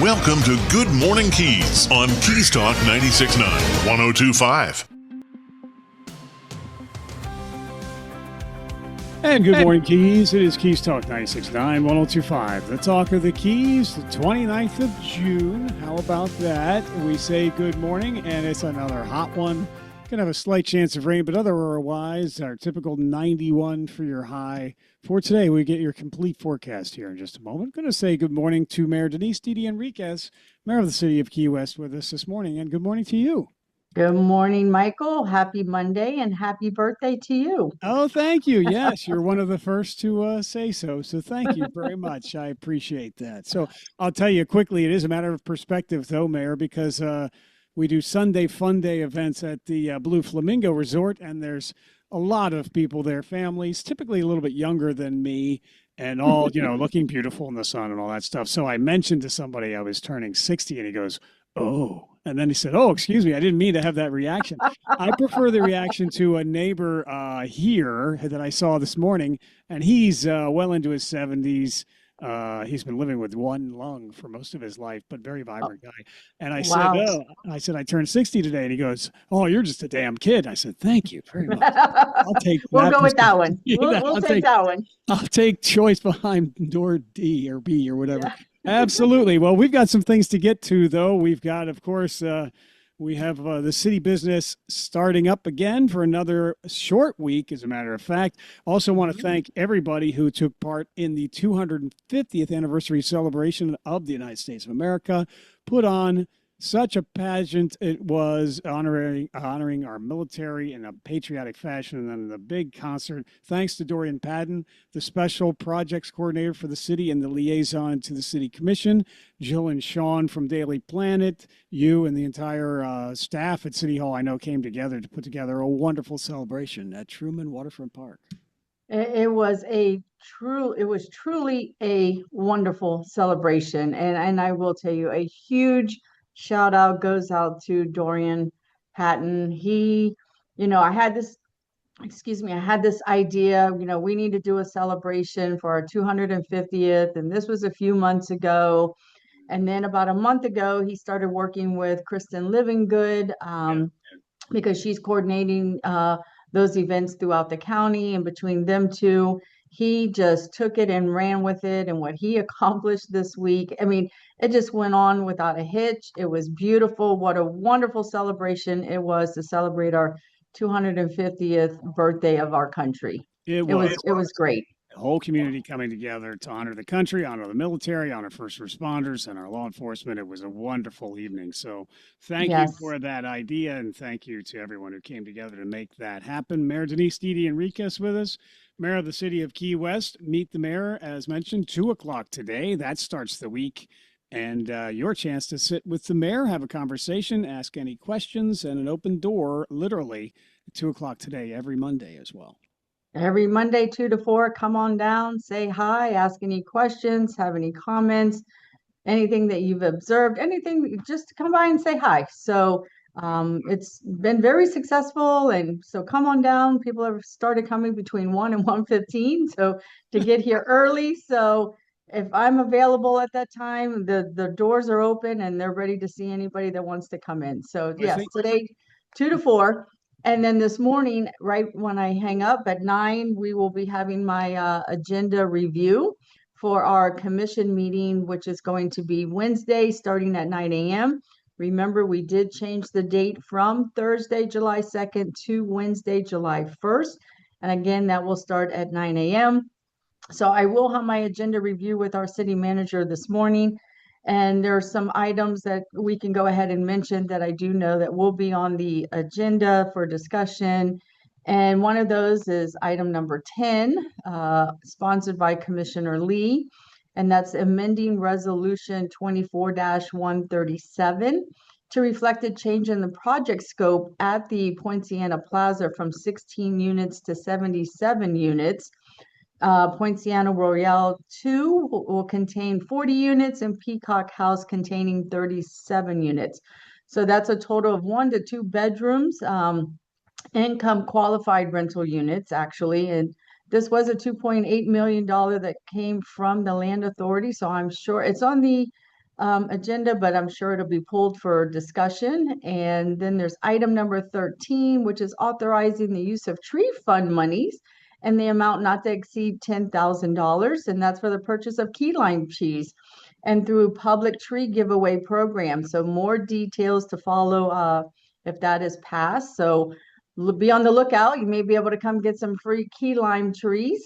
Welcome to Good Morning Keys on Keys Talk 96.9, 102.5. And good morning, Keys. It is Keys Talk 96.9, 102.5. The talk of the Keys, the 29th of June. How about that? We say good morning, and it's another hot one. Going to have a slight chance of rain, but otherwise, our typical 91 for your high. For today, we get your complete forecast here in just a moment. Going to say good morning to Mayor Denise Didi Enriquez, Mayor of the City of Key West, with us this morning, and good morning to you. Good morning, Michael. Happy Monday and happy birthday to you. Oh, thank you. Yes, you're one of the first to say so. So thank you very much. I appreciate that. So I'll tell you quickly, it is a matter of perspective, though, Mayor, because we do Sunday Fun Day events at the Blue Flamingo Resort, and there's a lot of people there, families, typically a little bit younger than me, and all, looking beautiful in the sun and all that stuff. So I mentioned to somebody I was turning 60, and he goes, "Oh." And then he said, "Oh, excuse me, I didn't mean to have that reaction." I prefer the reaction to a neighbor here that I saw this morning, and he's well into his 70s. He's been living with one lung for most of his life, but very vibrant guy. And I said, "I turned 60 today." And he goes, "Oh, you're just a damn kid." I said, "Thank you very much. I'll take We'll go with that one. Yeah, We'll take that one. I'll take choice behind door D or B or whatever." Absolutely. Well, we've got some things to get to, though. We've got, of course, we have the city business starting up again for another short week, as a matter of fact. Also want to thank everybody who took part in the 250th anniversary celebration of the United States of America, put on such a pageant. It was honoring our military in a patriotic fashion, and then the big concert. Thanks to Dorian Padden, the special projects coordinator for the city and the liaison to the city commission, Jill and Sean from Daily Planet, you and the entire staff at City Hall, I know, came together to put together a wonderful celebration at Truman Waterfront Park. It was truly a wonderful celebration. And I will tell you, a huge shout out goes out to Dorian Patton. I had this idea, we need to do a celebration for our 250th. And this was a few months ago. And then about a month ago, he started working with Kristen Livingood because she's coordinating those events throughout the county. And between them two, he just took it and ran with it. And what he accomplished this week, it just went on without a hitch. It was beautiful. What a wonderful celebration it was to celebrate our 250th birthday of our country. It was great. The whole community coming together to honor the country, honor the military, honor first responders, and our law enforcement. It was a wonderful evening. So thank you for that idea, and thank you to everyone who came together to make that happen. Mayor Denise Didi Enriquez with us, Mayor of the City of Key West. Meet the Mayor, as mentioned, 2 o'clock today. That starts the week. And your chance to sit with the mayor, have a conversation, ask any questions, and an open door, literally, at 2 o'clock today, every Monday as well. Every Monday, 2 to 4, come on down, say hi, ask any questions, have any comments, anything that you've observed, anything, just come by and say hi. So it's been very successful. And so come on down. People have started coming between 1 and 1:15. So to get here early. So if I'm available at that time, the doors are open and they're ready to see anybody that wants to come in. So yes, today, 2 to 4. And then this morning, right when I hang up at 9, we will be having my agenda review for our commission meeting, which is going to be Wednesday, starting at 9 a.m. Remember, we did change the date from Thursday, July 2nd to Wednesday, July 1st. And again, that will start at 9 a.m. So I will have my agenda review with our city manager this morning. And there are some items that we can go ahead and mention that I do know that will be on the agenda for discussion. And one of those is item number 10, sponsored by Commissioner Lee. And that's amending resolution 24-137 to reflect a change in the project scope at the Poinciana Plaza from 16 units to 77 units. Poinciana Royale 2 will contain 40 units and Peacock House containing 37 units. So that's a total of 1 to 2 bedrooms, income qualified rental units, actually. And this was a $2.8 million that came from the Land Authority. So I'm sure it's on the agenda, but I'm sure it'll be pulled for discussion. And then there's item number 13, which is authorizing the use of tree fund monies and the amount not to exceed $10,000. And that's for the purchase of key lime trees and through public tree giveaway program. So more details to follow if that is passed. So be on the lookout. You may be able to come get some free key lime trees.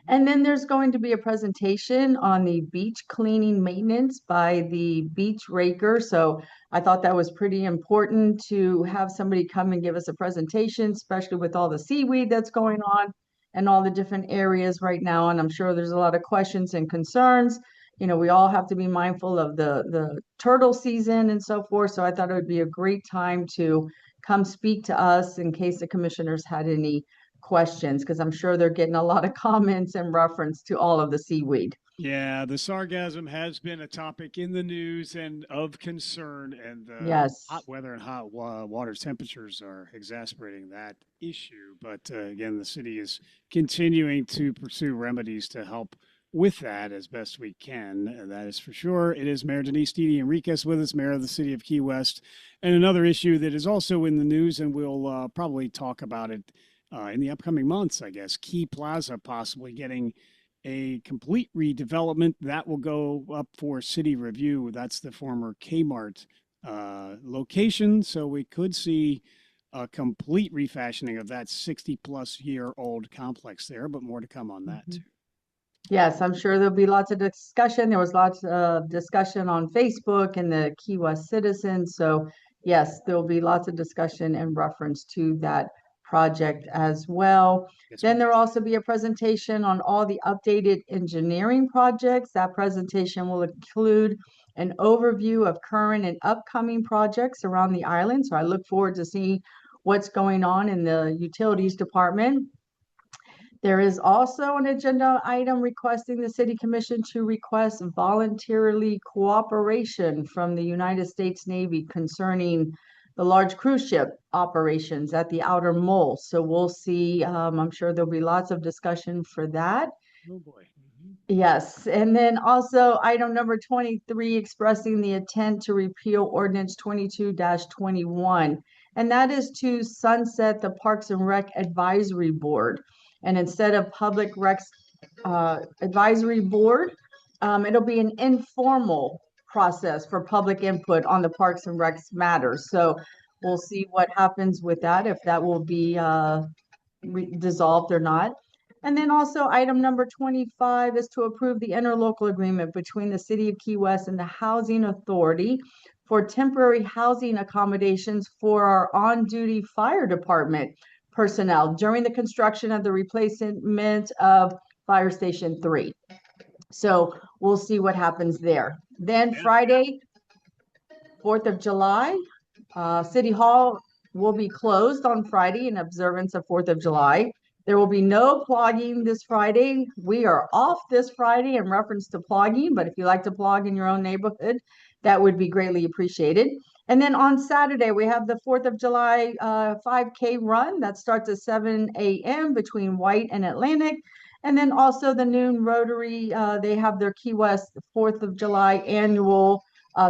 And then there's going to be a presentation on the beach cleaning maintenance by the beach raker. So I thought that was pretty important to have somebody come and give us a presentation, especially with all the seaweed that's going on and all the different areas right now. And I'm sure there's a lot of questions and concerns. You know, we all have to be mindful of the turtle season and so forth. So I thought it would be a great time to come speak to us in case the commissioners had any questions, because I'm sure they're getting a lot of comments in reference to all of the seaweed. Yeah, the sargassum has been a topic in the news and of concern, and the Yes. hot weather and hot water temperatures are exacerbating that issue. But again, the city is continuing to pursue remedies to help with that as best we can. That is for sure. It is Mayor Denise Didi Enriquez with us, Mayor of the City of Key West. And another issue that is also in the news, and we'll probably talk about it in the upcoming months, I guess, Key Plaza possibly getting a complete redevelopment that will go up for city review. That's the former Kmart location. So we could see a complete refashioning of that 60-plus-year-old complex there, but more to come on that too. Yes, I'm sure there'll be lots of discussion. There was lots of discussion on Facebook and the Key West Citizens. So yes, there'll be lots of discussion in reference to that project as well. Yes, Then ma'am. there'll also be a presentation on all the updated engineering projects. That presentation will include an overview of current and upcoming projects around the island. So I look forward to seeing what's going on in the utilities department. There is also an agenda item requesting the City Commission to request voluntarily cooperation from the United States Navy concerning the large cruise ship operations at the Outer Mole. So we'll see. I'm sure there'll be lots of discussion for that. Oh boy. Yes, and then also item number 23, expressing the intent to repeal ordinance 22-21. And that is to sunset the Parks and Rec Advisory Board. And instead of Public Recs Advisory Board, it'll be an informal process for public input on the Parks and Recs matters. So we'll see what happens with that, if that will be dissolved or not. And then also item number 25 is to approve the interlocal agreement between the City of Key West and the Housing Authority for temporary housing accommodations for our on-duty fire department personnel during the construction of the replacement of Fire Station 3. So we'll see what happens there. Then Friday, 4th of July, City Hall will be closed on Friday in observance of 4th of July. There will be no plogging this Friday. We are off this Friday in reference to plogging, but if you like to plog in your own neighborhood, that would be greatly appreciated. And then on Saturday, we have the 4th of July 5K run that starts at 7 a.m. between White and Atlantic. And then also the noon Rotary, they have their Key West 4th of July annual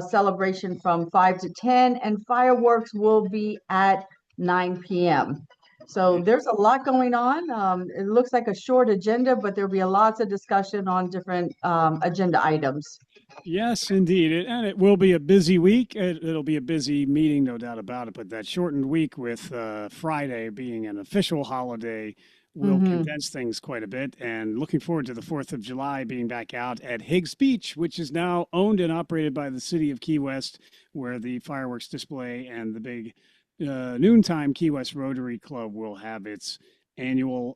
celebration from 5 to 10, and fireworks will be at 9 p.m. So there's a lot going on. It looks like a short agenda, but there'll be lots of discussion on different agenda items. Yes, indeed. And it will be a busy week. It'll be a busy meeting, no doubt about it. But that shortened week with Friday being an official holiday will condense things quite a bit. And looking forward to the 4th of July being back out at Higgs Beach, which is now owned and operated by the City of Key West, where the fireworks display and the big noontime Key West Rotary Club will have its annual,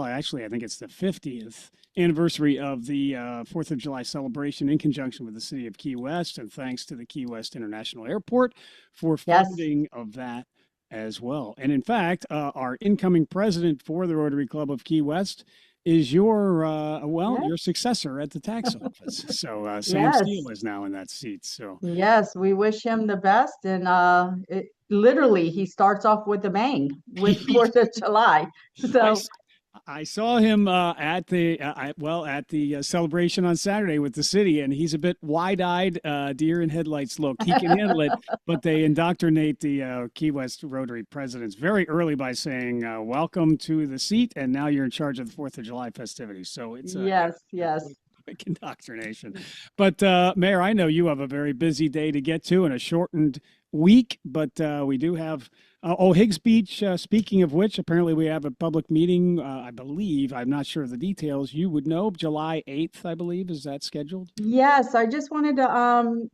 actually, I think it's the 50th anniversary of the 4th of July celebration in conjunction with the City of Key West. And thanks to the Key West International Airport for funding of that as well. And in fact, our incoming president for the Rotary Club of Key West is your your successor at the tax office. So Sam Steele is now in that seat. So yes, we wish him the best. And literally, he starts off with a bang with 4th of July. So I saw him at the celebration on Saturday with the city, and he's a bit wide-eyed, deer in headlights look. He can handle it, but they indoctrinate the Key West Rotary presidents very early by saying, "Welcome to the seat, and now you're in charge of the 4th of July festivities." So it's Yes. quick indoctrination. But Mayor, I know you have a very busy day to get to and a shortened week, but we do have Higgs Beach. Speaking of which, apparently we have a public meeting. I believe, I'm not sure of the details. You would know, July 8th, I believe. Is that scheduled? Yes, I just wanted to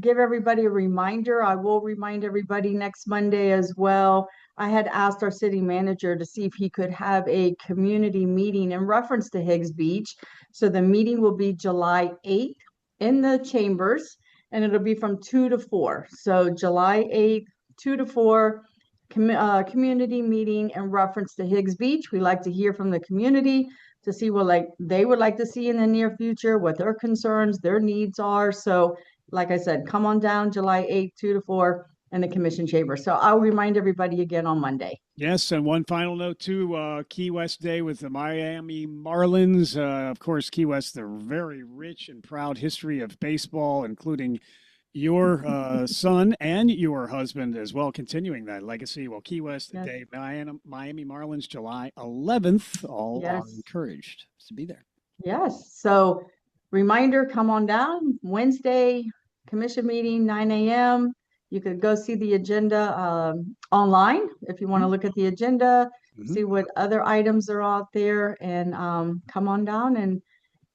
give everybody a reminder. I will remind everybody next Monday as well. I had asked our city manager to see if he could have a community meeting in reference to Higgs Beach. So the meeting will be July 8th in the chambers, and it'll be from 2 to 4. So July 8th, 2 to 4, community meeting in reference to Higgs Beach. We like to hear from the community to see what they would like to see in the near future, what their concerns, their needs are. So like I said, come on down July 8th, 2 to 4 in the commission chamber. So I'll remind everybody again on Monday. Yes, and one final note too, Key West Day with the Miami Marlins. Of course, Key West, the very rich and proud history of baseball, including your son and your husband as well, continuing that legacy. Well, Key West Day, Miami Marlins, July 11th. All are encouraged to be there. Yes. So reminder, come on down Wednesday, commission meeting, 9 a.m. You could go see the agenda online if you want to look at the agenda, see what other items are out there, and come on down and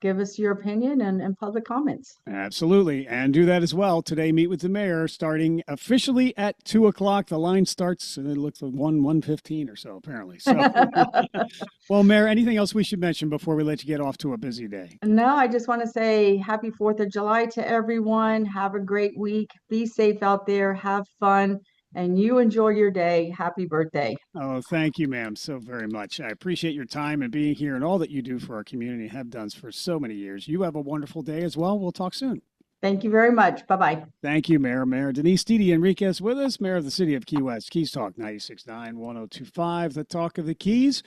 give us your opinion and public comments. Absolutely. And do that as well. Today, meet with the mayor starting officially at 2 o'clock. The line starts, and it looks like 1:15 or so, apparently. So, well, Mayor, anything else we should mention before we let you get off to a busy day? No, I just want to say happy 4th of July to everyone. Have a great week. Be safe out there. Have fun. And you enjoy your day. Happy birthday. Oh, thank you, ma'am, so very much. I appreciate your time and being here and all that you do for our community, have done for so many years. You have a wonderful day as well. We'll talk soon. Thank you very much. Bye-bye. Thank you, Mayor. Mayor Denise Didi Enriquez with us, Mayor of the City of Key West. Keys Talk 96.9, 102.5, the talk of the Keys.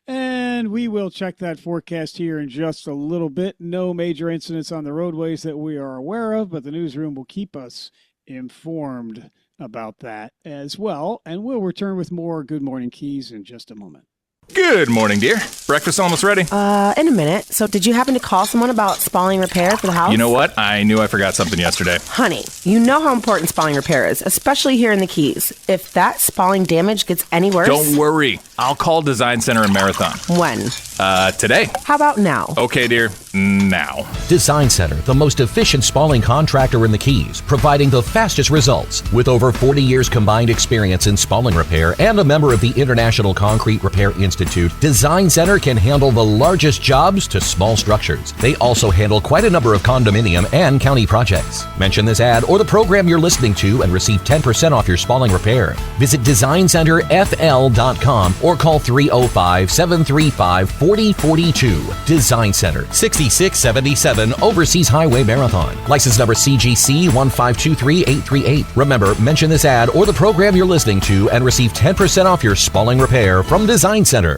And we will check that forecast here in just a little bit. No major incidents on the roadways that we are aware of, but the newsroom will keep us informed about that as well. And we'll return with more Good Morning Keys in just a moment. Good morning, dear. Breakfast almost ready? In a minute. So did you happen to call someone about spalling repair for the house? You know what? I knew I forgot something yesterday. Honey, you know how important spalling repair is, especially here in the Keys. If that spalling damage gets any worse... Don't worry. I'll call Design Center in Marathon. When? Today. How about now? Okay, dear. Now. Design Center, the most efficient spalling contractor in the Keys, providing the fastest results. With over 40 years combined experience in spalling repair and a member of the International Concrete Repair Institute, Design Center can handle the largest jobs to small structures. They also handle quite a number of condominium and county projects. Mention this ad or the program you're listening to and receive 10% off your spalling repair. Visit DesignCenterFL.com or call 305-735-4042. Design Center, 6677 Overseas Highway Marathon. License number CGC 1523838. Remember, mention this ad or the program you're listening to and receive 10% off your spalling repair from Design Center.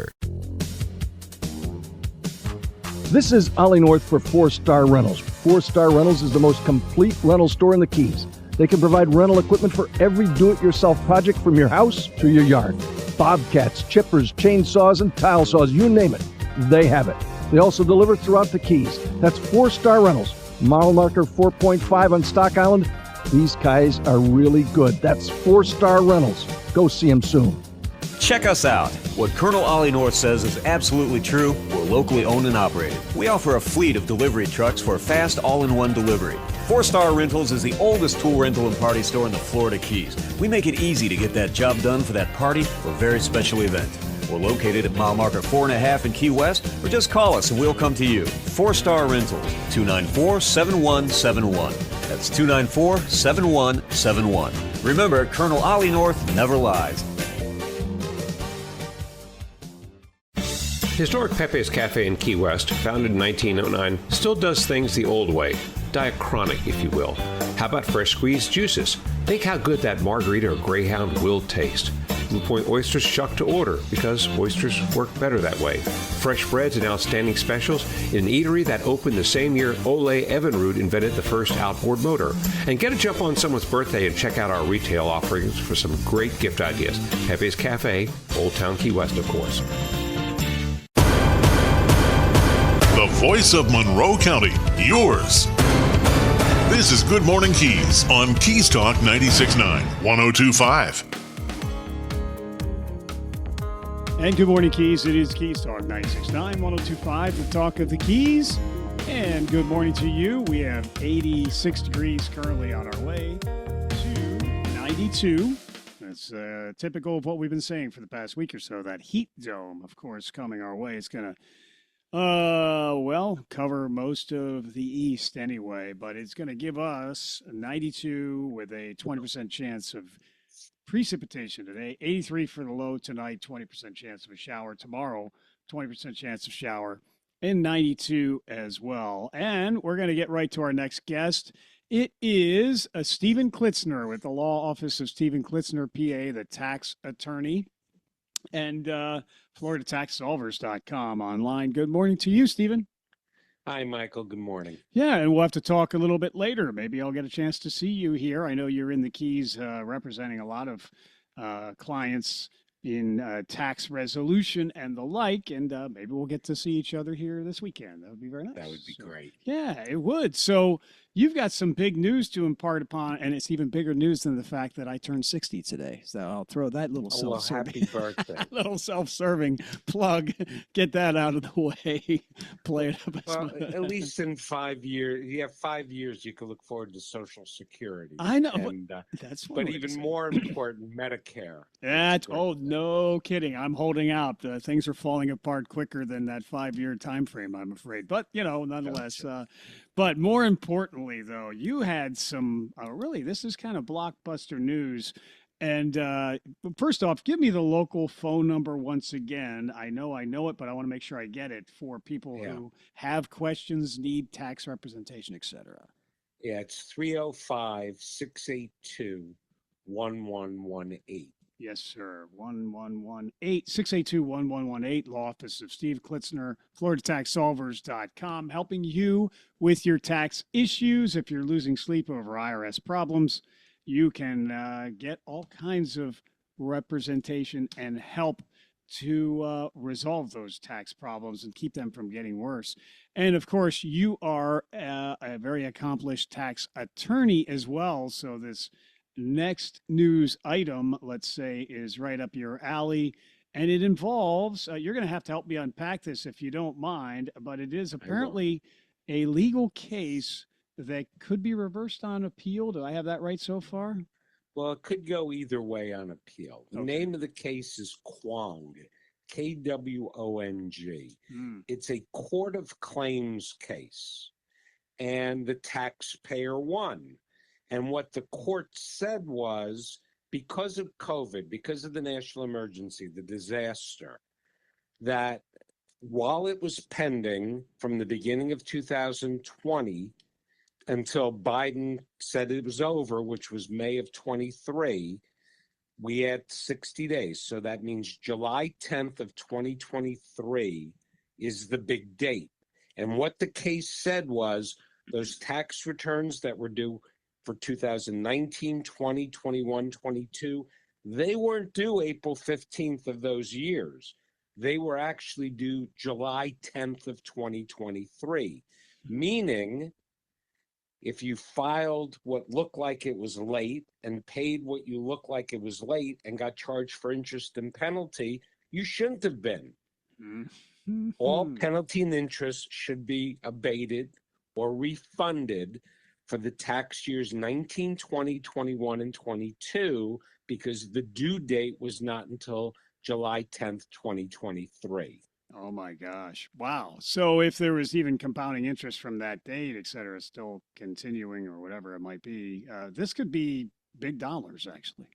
This is Ollie North for 4-Star Rentals. 4-Star Rentals is the most complete rental store in the Keys. They can provide rental equipment for every do-it-yourself project from your house to your yard. Bobcats, chippers, chainsaws, and tile saws, you name it, they have it. They also deliver throughout the Keys. That's 4-Star Rentals. Model marker 4.5 on Stock Island. These guys are really good. That's 4-Star Rentals. Go see them soon. Check us out. What Colonel Ollie North says is absolutely true. We're locally owned and operated. We offer a fleet of delivery trucks for fast all-in-one delivery. 4-Star Rentals is the oldest tool rental and party store in the Florida Keys. We make it easy to get that job done for that party or very special event. We're located at mile marker 4.5 in Key West, or just call us and we'll come to you. 4-Star Rentals, 294-7171. That's 294-7171. Remember, Colonel Ollie North never lies. Historic Pepe's Cafe in Key West, founded in 1909, still does things the old way. Diachronic, if you will. How about fresh squeezed juices? Think how good that margarita or Greyhound will taste. Blue Point oysters shucked to order because oysters work better that way. Fresh breads and outstanding specials in an eatery that opened the same year Ole Evinrude invented the first outboard motor. And get a jump on someone's birthday and check out our retail offerings for some great gift ideas. Hefe's Cafe, Old Town Key West, of course. The voice of Monroe County, yours. This is Good Morning Keys on Keys Talk 96.9, 102.5. And good morning, Keys. It is Keys Talk 96.9, 102.5, the talk of the Keys. And good morning to you. We have 86 degrees currently on our way to 92. That's typical of what we've been saying for the past week or so. That heat dome, of course, coming our way. It's going to cover most of the east anyway, but it's going to give us 92 with a 20% chance of precipitation today, 83 for the low tonight, 20% chance of a shower tomorrow, 20% chance of shower, and 92 as well. And we're going to get right to our next guest. It is Stephen Klitzner with the Law Office of Stephen Klitzner, PA, the tax attorney, and FloridaTaxSolvers.com online. Good morning to you, Stephen. Hi, Michael. Good morning. Yeah, and we'll have to talk a little bit later. Maybe I'll get a chance to see you here. I know you're in the Keys representing a lot of clients in tax resolution and the like, and maybe we'll get to see each other here this weekend. That would be very nice. That would be great. Yeah, it would. So you've got some big news to impart upon, and it's even bigger news than the fact that I turned 60 today. So I'll throw that little happy birthday. little self-serving plug. Get that out of the way. Play it up. Well, at least in 5 years, you have 5 years you can look forward to Social Security. I know. And, that's but even more important, Medicare. No kidding. I'm holding out. Things are falling apart quicker than that 5-year time frame, I'm afraid. But, nonetheless, but more importantly, though, you had some this is kind of blockbuster news. And first off, give me the local phone number once again. I know it, but I want to make sure I get it for people who have questions, need tax representation, etc. Yeah, it's 305-682-1118. Yes, sir. 682-1118, Law Office of Steve Klitzner, FloridaTaxSolvers.com, helping you with your tax issues. If you're losing sleep over IRS problems, you can get all kinds of representation and help to resolve those tax problems and keep them from getting worse. And of course, you are a very accomplished tax attorney as well. So this next news item, let's say, is right up your alley. And it involves, you're going to have to help me unpack this if you don't mind, but it is apparently a legal case that could be reversed on appeal. Do I have that right so far? Well, it could go either way on appeal. The name of the case is Kwong, Kwong. It's a court of claims case, and the taxpayer won. And what the court said was, because of COVID, because of the national emergency, the disaster, that while it was pending from the beginning of 2020 until Biden said it was over, which was May of 23, we had 60 days. So that means July 10th of 2023 is the big date. And what the case said was those tax returns that were due for 2019, 20, 21, 22, they weren't due April 15th of those years. They were actually due July 10th of 2023, meaning if you filed what looked like it was late and paid what you looked like it was late and got charged for interest and penalty, you shouldn't have been. All penalty and interest should be abated or refunded for the tax years 19, 20, 21, and 22, because the due date was not until July 10th, 2023. Oh my gosh. Wow. So if there was even compounding interest from that date, et cetera, still continuing or whatever it might be, this could be big dollars, actually.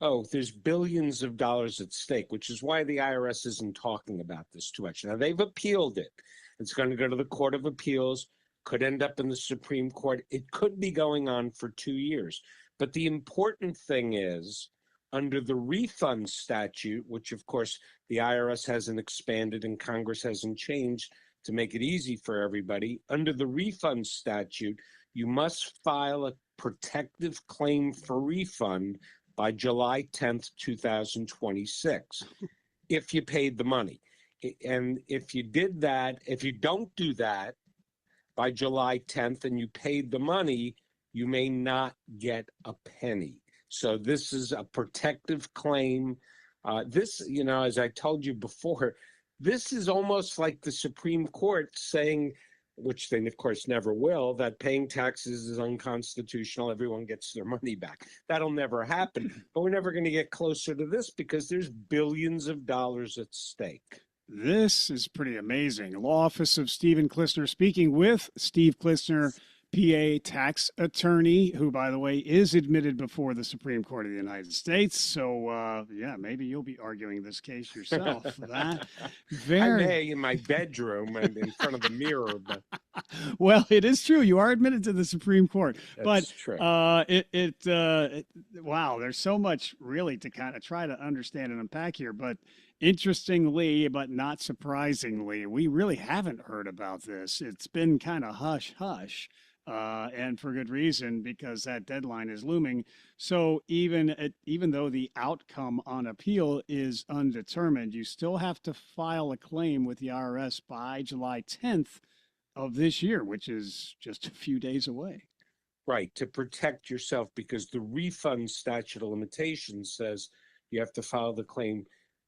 Oh, there's billions of dollars at stake, which is why the IRS isn't talking about this too much. Now, they've appealed it. It's going to go to the Court of Appeals, could end up in the Supreme Court. It could be going on for 2 years. But the important thing is, under the refund statute, which of course the IRS hasn't expanded and Congress hasn't changed to make it easy for everybody, under the refund statute, you must file a protective claim for refund by July 10th, 2026, if you paid the money. And if you did that, if you don't do that by July 10th and you paid the money, you may not get a penny. So this is a protective claim. This, as I told you before, this is almost like the Supreme Court saying, which they of course never will, that paying taxes is unconstitutional. Everyone gets their money back. That'll never happen. But we're never going to get closer to this because there's billions of dollars at stake. This is pretty amazing. Law Office of Stephen Klissner, speaking with Steve Klissner, PA tax attorney, who, by the way, is admitted before the Supreme Court of the United States. So, maybe you'll be arguing this case yourself. That I may in my bedroom and in front of the mirror, but well, it is true. You are admitted to the Supreme Court, that's but true. wow, there's so much really to kind of try to understand and unpack here. But interestingly, but not surprisingly, we really haven't heard about this. It's been kind of hush hush. And for good reason, because that deadline is looming. So even though the outcome on appeal is undetermined, you still have to file a claim with the IRS by July 10th of this year, which is just a few days away. Right, to protect yourself, because the refund statute of limitations says you have to file the claim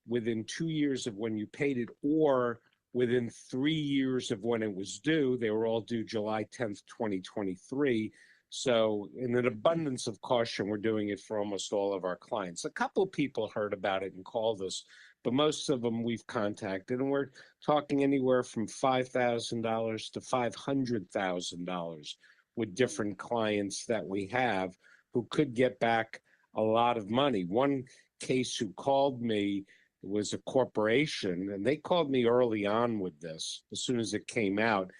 within 2 years of when you paid it, or within 3 years of when it was due. They were all due July 10th, 2023. So in an abundance of caution, we're doing it for almost all of our clients. A couple people heard about it and called us, but most of them we've contacted, and we're talking anywhere from $5,000 to $500,000 with different clients that we have who could get back a lot of money. One case who called me was a corporation, and they called me early on with this, as soon as it came out,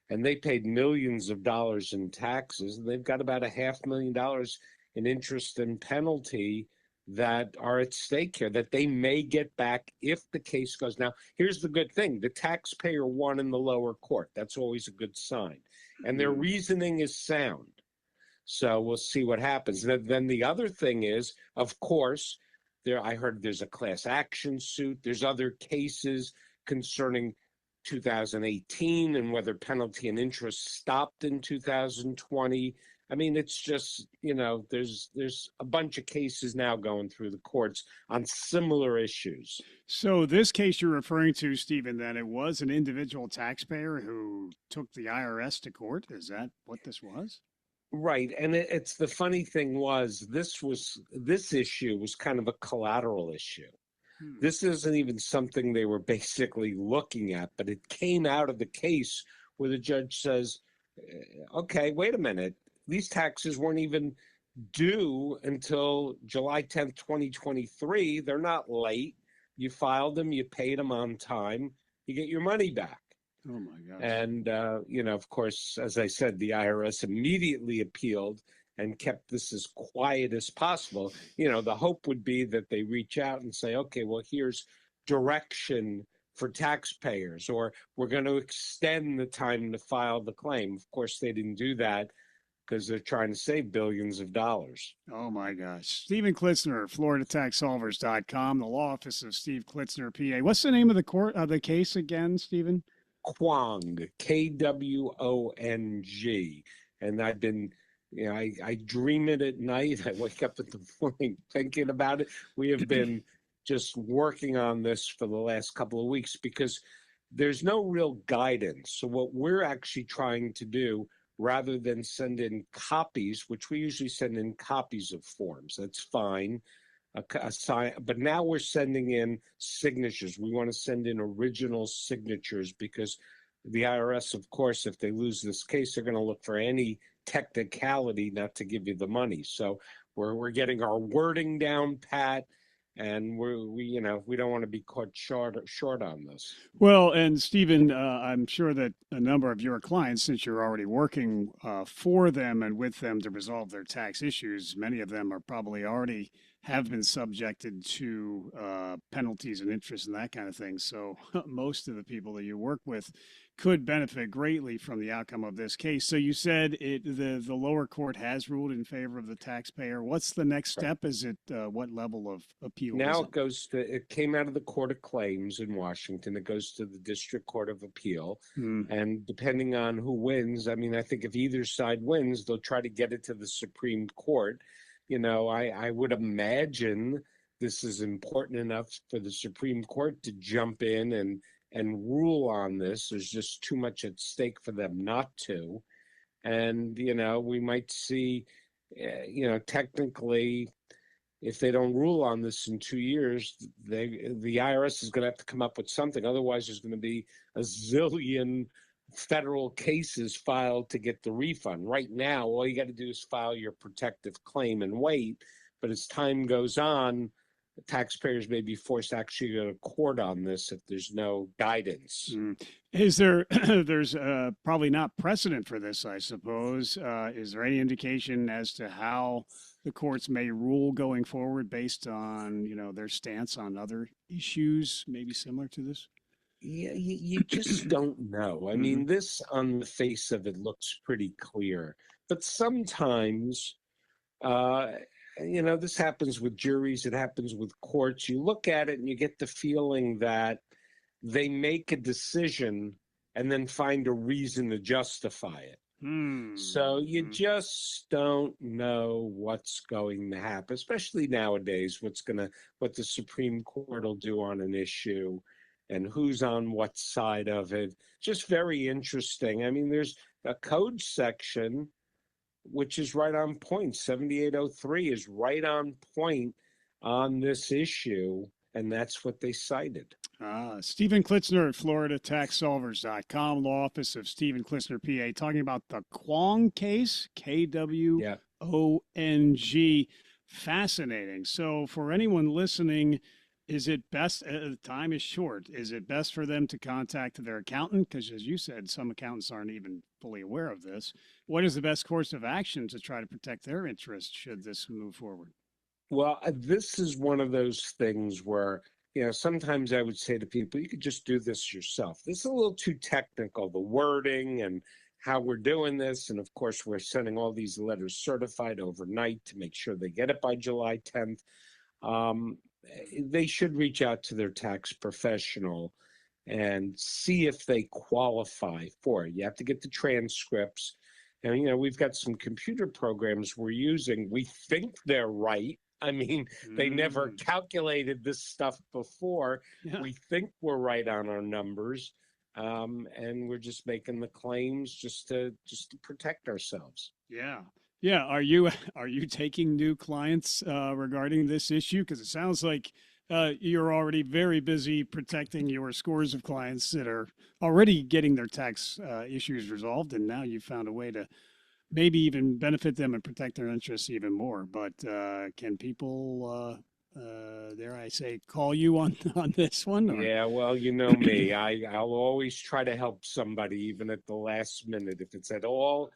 and they paid millions of dollars in taxes, and they've got about $500,000 in interest and penalty that are at stake here that they may get back if the case goes. Now, here's the good thing. The taxpayer won in the lower court. That's always a good sign. And their reasoning is sound. So we'll see what happens. Then the other thing is, of course, I heard there's a class action suit. There's other cases concerning 2018 and whether penalty and interest stopped in 2020. I mean, it's just, there's a bunch of cases now going through the courts on similar issues. So this case you're referring to, Stephen, that it was an individual taxpayer who took the IRS to court. Is that what this was? Right. And it's the funny thing was this issue was kind of a collateral issue. This isn't even something they were basically looking at, but it came out of the case where the judge says, okay, wait a minute. These taxes weren't even due until July 10th, 2023. They're not late. You filed them, you paid them on time, you get your money back. Oh my gosh. And, of course, as I said, the IRS immediately appealed and kept this as quiet as possible. The hope would be that they reach out and say, okay, well, here's direction for taxpayers, or we're going to extend the time to file the claim. Of course, they didn't do that because they're trying to save billions of dollars. Oh my gosh. Stephen Klissner, FloridaTaxSolvers.com, the law office of Steve Klissner, PA. What's the name of the case again, Stephen? Kwong, Kwong. And I've been, I dream it at night. I wake up in the morning thinking about it. We have been just working on this for the last couple of weeks because there's no real guidance. So what we're actually trying to do, rather than send in copies, which we usually send in copies of forms, that's fine. But now we're sending in signatures. We want to send in original signatures because the IRS, of course, if they lose this case, they're going to look for any technicality not to give you the money. So we're getting our wording down pat, and we don't want to be caught short on this. Well, and Stephen, I'm sure that a number of your clients, since you're already working for them and with them to resolve their tax issues, many of them are probably already have been subjected to penalties and interest and that kind of thing. So most of the people that you work with could benefit greatly from the outcome of this case. So you said the lower court has ruled in favor of the taxpayer. What's the next step? Is it what level of appeal? Now it came out of the Court of Claims in Washington. It goes to the District Court of Appeal. And depending on who wins, I mean, I think if either side wins, they'll try to get it to the Supreme Court. You know, I would imagine this is important enough for the Supreme Court to jump in and rule on this. There's just too much at stake for them not to. And, you know, we might see, you know, technically, if they don't rule on this in 2 years, the IRS is going to have to come up with something. Otherwise, there's going to be a zillion federal cases filed to get the refund. Right now, all you got to do is file your protective claim and wait. But as time goes on, taxpayers may be forced to actually go to court on this if there's no guidance. Is there, there's probably not precedent for this, I suppose. Is there any indication as to how the courts may rule going forward based on, you know, their stance on other issues, maybe similar to this? Yeah, you just don't know. I mean, this on the face of it looks pretty clear. But sometimes, you know, this happens with juries, it happens with courts. You look at it and you get the feeling that they make a decision and then find a reason to justify it. So you just don't know what's going to happen, especially nowadays, what the Supreme Court will do on an issue and who's on what side of it. Just very interesting. I mean, there's a code section which is right on point. 7803 is right on point on this issue, and that's what they cited. Stephen Klitzner at FloridaTaxSolvers.com, Law Office of Stephen Klitzner, PA, talking about the Kwong case, KWONG. Fascinating. So for anyone listening, is it best, the time is short, is it best for them to contact their accountant? Because as you said, some accountants aren't even fully aware of this. What is the best course of action to try to protect their interests should this move forward? Well, this is one of those things where, you know, sometimes I would say to people, you could just do this yourself. This is a little too technical, the wording and how we're doing this. And of course, we're sending all these letters certified overnight to make sure they get it by July 10th. They should reach out to their tax professional and see if they qualify for it. You have to get the transcripts. And, you know, we've got some computer programs we're using. We think they're right. I mean, they never calculated this stuff before. Yeah. We think we're right on our numbers. And we're just making the claims just to protect ourselves. Yeah. Yeah. Are you taking new clients regarding this issue? Because it sounds like you're already very busy protecting your scores of clients that are already getting their tax issues resolved, and now you've found a way to maybe even benefit them and protect their interests even more. But can people, dare I say, call you on this one? Or? Yeah, well, you know me. I'll always try to help somebody, even at the last minute, if it's at all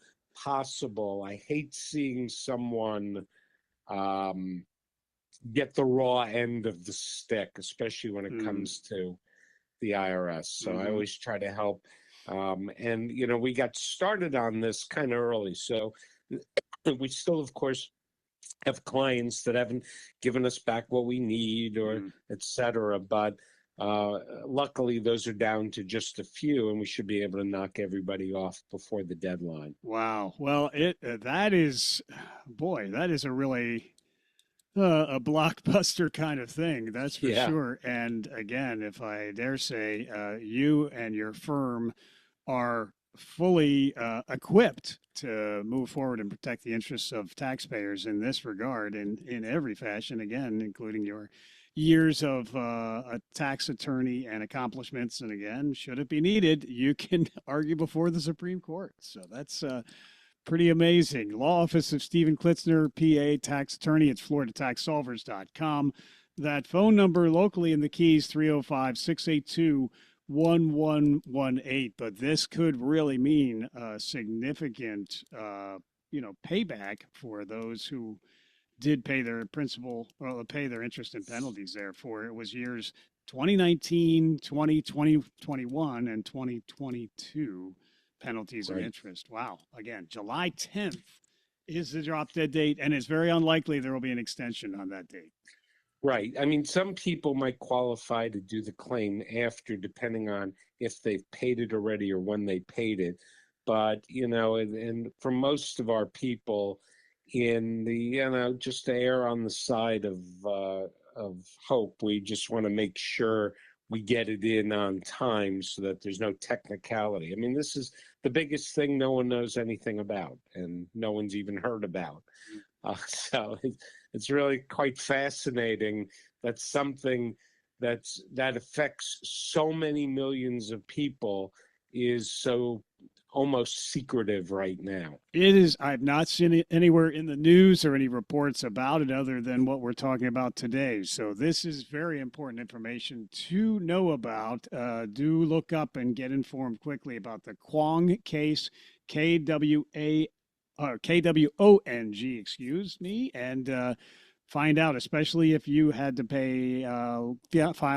possible. I hate seeing someone get the raw end of the stick, especially when it comes to the IRS. So I always try to help. And, you know, we got started on this kind of early. So we still, of course, have clients that haven't given us back what we need or et cetera. But luckily, those are down to just a few, and we should be able to knock everybody off before the deadline. Wow. Well, that is a really a blockbuster kind of thing. That's for sure. And again, if I dare say, you and your firm are fully equipped to move forward and protect the interests of taxpayers in this regard in every fashion, again, including your years of a tax attorney and accomplishments. And again, should it be needed, you can argue before the Supreme Court. So that's pretty amazing. Law Office of Stephen Klitzner, PA, tax attorney. It's FloridaTaxSolvers.com. That phone number locally in the Keys, 305-682-1118. But this could really mean significant, payback for those who did pay their pay their interest and penalties there for. It was years 2019, 2020, 21, and 2022 penalties and interest. Wow. Again, July 10th is the drop dead date, and it's very unlikely there will be an extension on that date. Right. I mean, some people might qualify to do the claim after, depending on if they've paid it already or when they paid it. But, and for most of our people in the, just to err on the side of hope, we just want to make sure we get it in on time so that there's no technicality. I mean, this is the biggest thing no one knows anything about and no one's even heard about. So it's really quite fascinating that something that affects so many millions of people is so almost secretive right now. It is. I've not seen it anywhere in the news or any reports about it other than what we're talking about today. So this is very important information to know about. Do look up and get informed quickly about the Kwong case, KWONG, excuse me, and find out, especially if you had to pay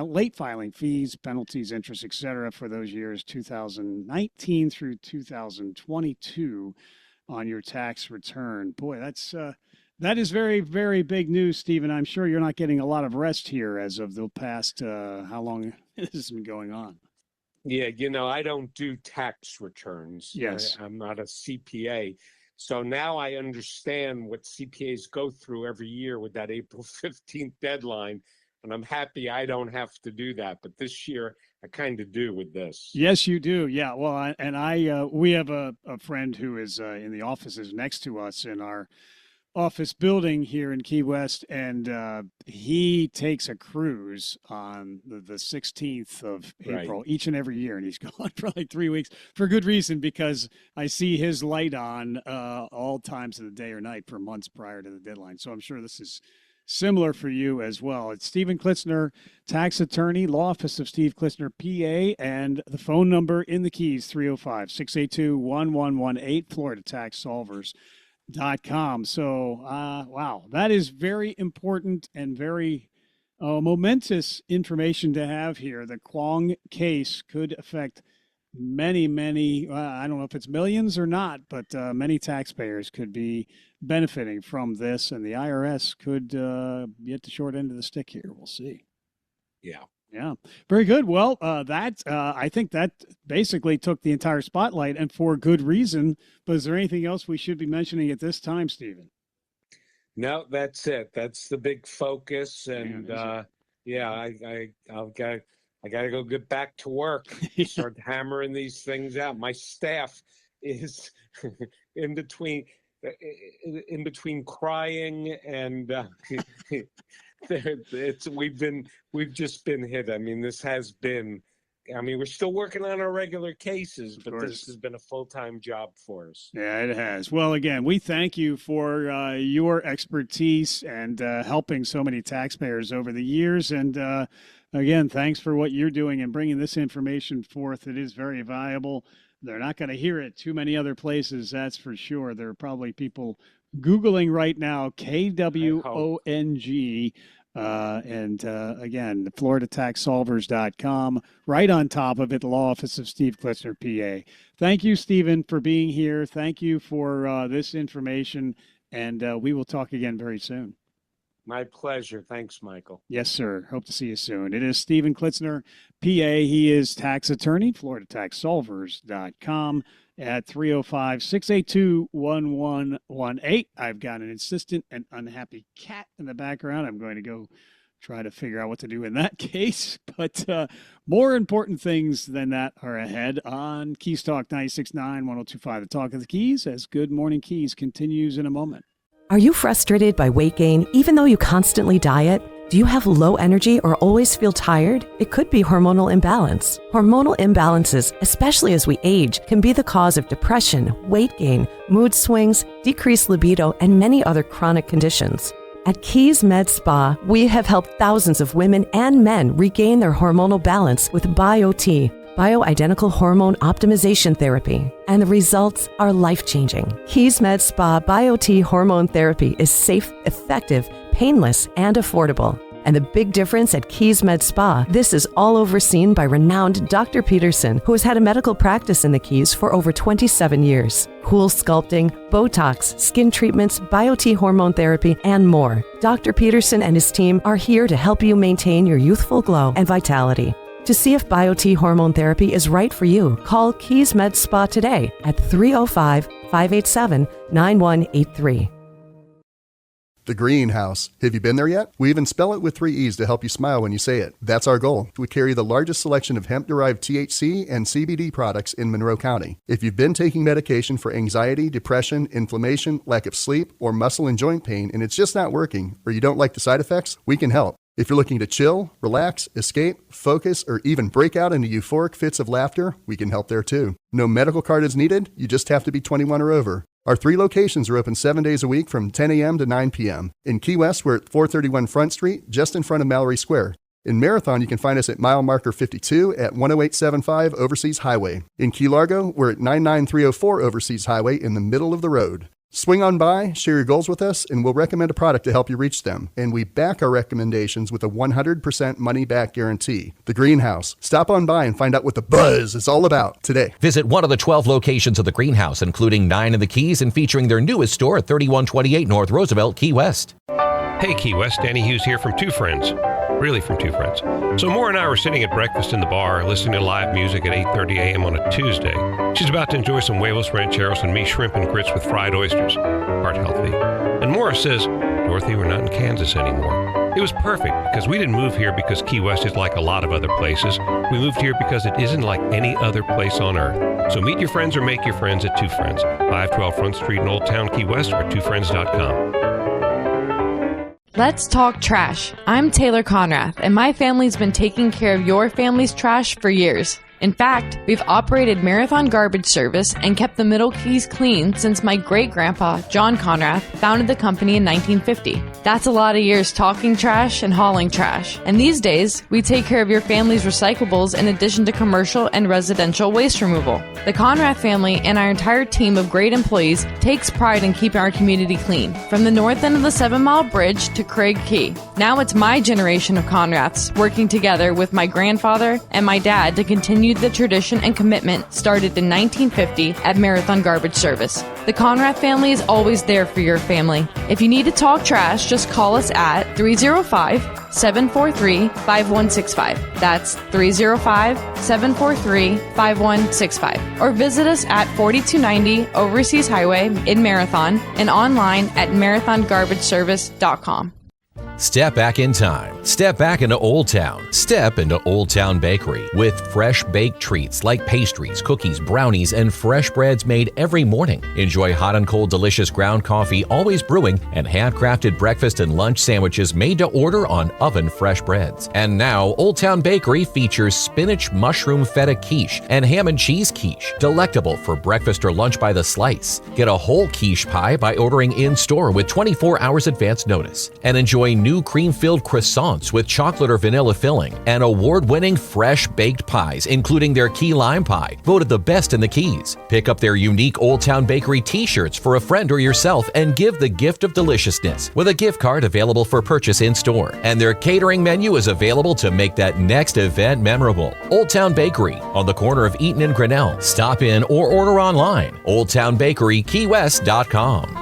late filing fees, penalties, interest, etc., for those years 2019 through 2022 on your tax return. Boy, that is very, very big news, Stephen. I'm sure you're not getting a lot of rest here as of the past how long this has been going on. Yeah, I don't do tax returns. Yes. I'm not a CPA. So now I understand what CPAs go through every year with that April 15th deadline, and I'm happy I don't have to do that. But this year, I kind of do with this. Yes, you do. Yeah. Well, we have a friend who is in the offices next to us in our office building here in Key West, and he takes a cruise on the 16th of April each and every year, and he's gone for like 3 weeks for good reason, because I see his light on all times of the day or night for months prior to the deadline. So I'm sure this is similar for you as well. It's Stephen Klitzner, tax attorney, law office of Steve Klitzner, PA, and the phone number in the Keys, 305-682-1118, Florida Tax Solvers.com. So, wow, that is very important and very momentous information to have here. The Kwong case could affect many, I don't know if it's millions or not, but many taxpayers could be benefiting from this, and the IRS could get the short end of the stick here. We'll see. Yeah. Yeah, very good. Well, I think that basically took the entire spotlight, and for good reason. But is there anything else we should be mentioning at this time, Stephen? No, that's it. That's the big focus, and I got to go get back to work. Start hammering these things out. My staff is in between crying and. We've just been hit. I mean, this has been. I mean, we're still working on our regular cases, but this has been a full-time job for us. Yeah, it has. Well, again, we thank you for your expertise and helping so many taxpayers over the years. And again, thanks for what you're doing and bringing this information forth. It is very valuable. They're not going to hear it too many other places, that's for sure. There are probably people Googling right now, KWONG. Again, FloridaTaxSolvers.com, right on top of it, the law office of Steve Klitzner, PA. Thank you, Stephen, for being here. Thank you for this information, and we will talk again very soon. My pleasure. Thanks, Michael. Yes, sir. Hope to see you soon. It is Stephen Klitzner, PA. He is tax attorney, FloridaTaxSolvers.com. At 305-682-1118. I've got an insistent and unhappy cat in the background. I'm going to go try to figure out what to do in that case. But more important things than that are ahead on Keys Talk 96.9, 102.5, the Talk of the Keys, as Good Morning Keys continues in a moment. Are you frustrated by weight gain even though you constantly diet? Do you have low energy or always feel tired? It could be hormonal imbalance. Hormonal imbalances, especially as we age, can be the cause of depression, weight gain, mood swings, decreased libido, and many other chronic conditions. At Keys Med Spa, we have helped thousands of women and men regain their hormonal balance with BioT. bioidentical hormone optimization therapy, and the results are life-changing. Keys Med Spa BioT hormone therapy is safe, effective, painless, and affordable. And the big difference at Keys Med Spa, this is all overseen by renowned Dr. Peterson, who has had a medical practice in the Keys for over 27 years. Cool sculpting, Botox, skin treatments, BioT hormone therapy, and more. Dr. Peterson and his team are here to help you maintain your youthful glow and vitality. To see if BioT hormone therapy is right for you, call Keys Med Spa today at 305-587-9183. The Greenhouse. Have you been there yet? We even spell it with 3 E's to help you smile when you say it. That's our goal. We carry the largest selection of hemp-derived THC and CBD products in Monroe County. If you've been taking medication for anxiety, depression, inflammation, lack of sleep, or muscle and joint pain and it's just not working, or you don't like the side effects, we can help. If you're looking to chill, relax, escape, focus, or even break out into euphoric fits of laughter, we can help there too. No medical card is needed. You just have to be 21 or over. Our 3 locations are open 7 days a week from 10 a.m. to 9 p.m. In Key West, we're at 431 Front Street, just in front of Mallory Square. In Marathon, you can find us at mile marker 52 at 10875 Overseas Highway. In Key Largo, we're at 99304 Overseas Highway in the middle of the road. Swing on by, share your goals with us, and we'll recommend a product to help you reach them. And we back our recommendations with a 100% money-back guarantee. The Greenhouse. Stop on by and find out what the buzz is all about today. Visit one of the 12 locations of the Greenhouse, including 9 in the Keys and featuring their newest store at 3128 North Roosevelt, Key West. Hey, Key West, Danny Hughes here from Two Friends. Really from Two Friends. So Maura and I were sitting at breakfast in the bar, listening to live music at 8:30 a.m. on a Tuesday. She's about to enjoy some huevos rancheros and me shrimp and grits with fried oysters. Heart healthy. And Maura says, Dorothy, we're not in Kansas anymore. It was perfect because we didn't move here because Key West is like a lot of other places. We moved here because it isn't like any other place on earth. So meet your friends or make your friends at Two Friends, 512 Front Street in Old Town Key West or twofriends.com. Let's talk trash. I'm Taylor Conrath, and my family's been taking care of your family's trash for years. In fact, we've operated Marathon Garbage Service and kept the Middle Keys clean since my great-grandpa, John Conrath, founded the company in 1950. That's a lot of years talking trash and hauling trash. And these days, we take care of your family's recyclables in addition to commercial and residential waste removal. The Conrath family and our entire team of great employees takes pride in keeping our community clean, from the north end of the 7 Mile Bridge to Craig Key. Now it's my generation of Conraths working together with my grandfather and my dad to continue the tradition and commitment started in 1950 at Marathon Garbage Service. The Conrath family is always there for your family. If you need to talk trash, just call us at 305-743-5165. That's 305-743-5165. Or visit us at 4290 Overseas Highway in Marathon and online at marathongarbageservice.com. Step back in time. Step back into Old Town. Step into Old Town Bakery with fresh baked treats like pastries, cookies, brownies, and fresh breads made every morning. Enjoy hot and cold delicious ground coffee always brewing and handcrafted breakfast and lunch sandwiches made to order on oven fresh breads. And now Old Town Bakery features spinach mushroom feta quiche and ham and cheese quiche, delectable for breakfast or lunch by the slice. Get a whole quiche pie by ordering in-store with 24 hours advance notice. And enjoy new cream-filled croissants with chocolate or vanilla filling and award-winning fresh baked pies, including their key lime pie, voted the best in the Keys. Pick up their unique Old Town Bakery t-shirts for a friend or yourself and give the gift of deliciousness with a gift card available for purchase in-store. And their catering menu is available to make that next event memorable. Old Town Bakery on the corner of Eaton and Grinnell. Stop in or order online. OldTownBakeryKeyWest.com.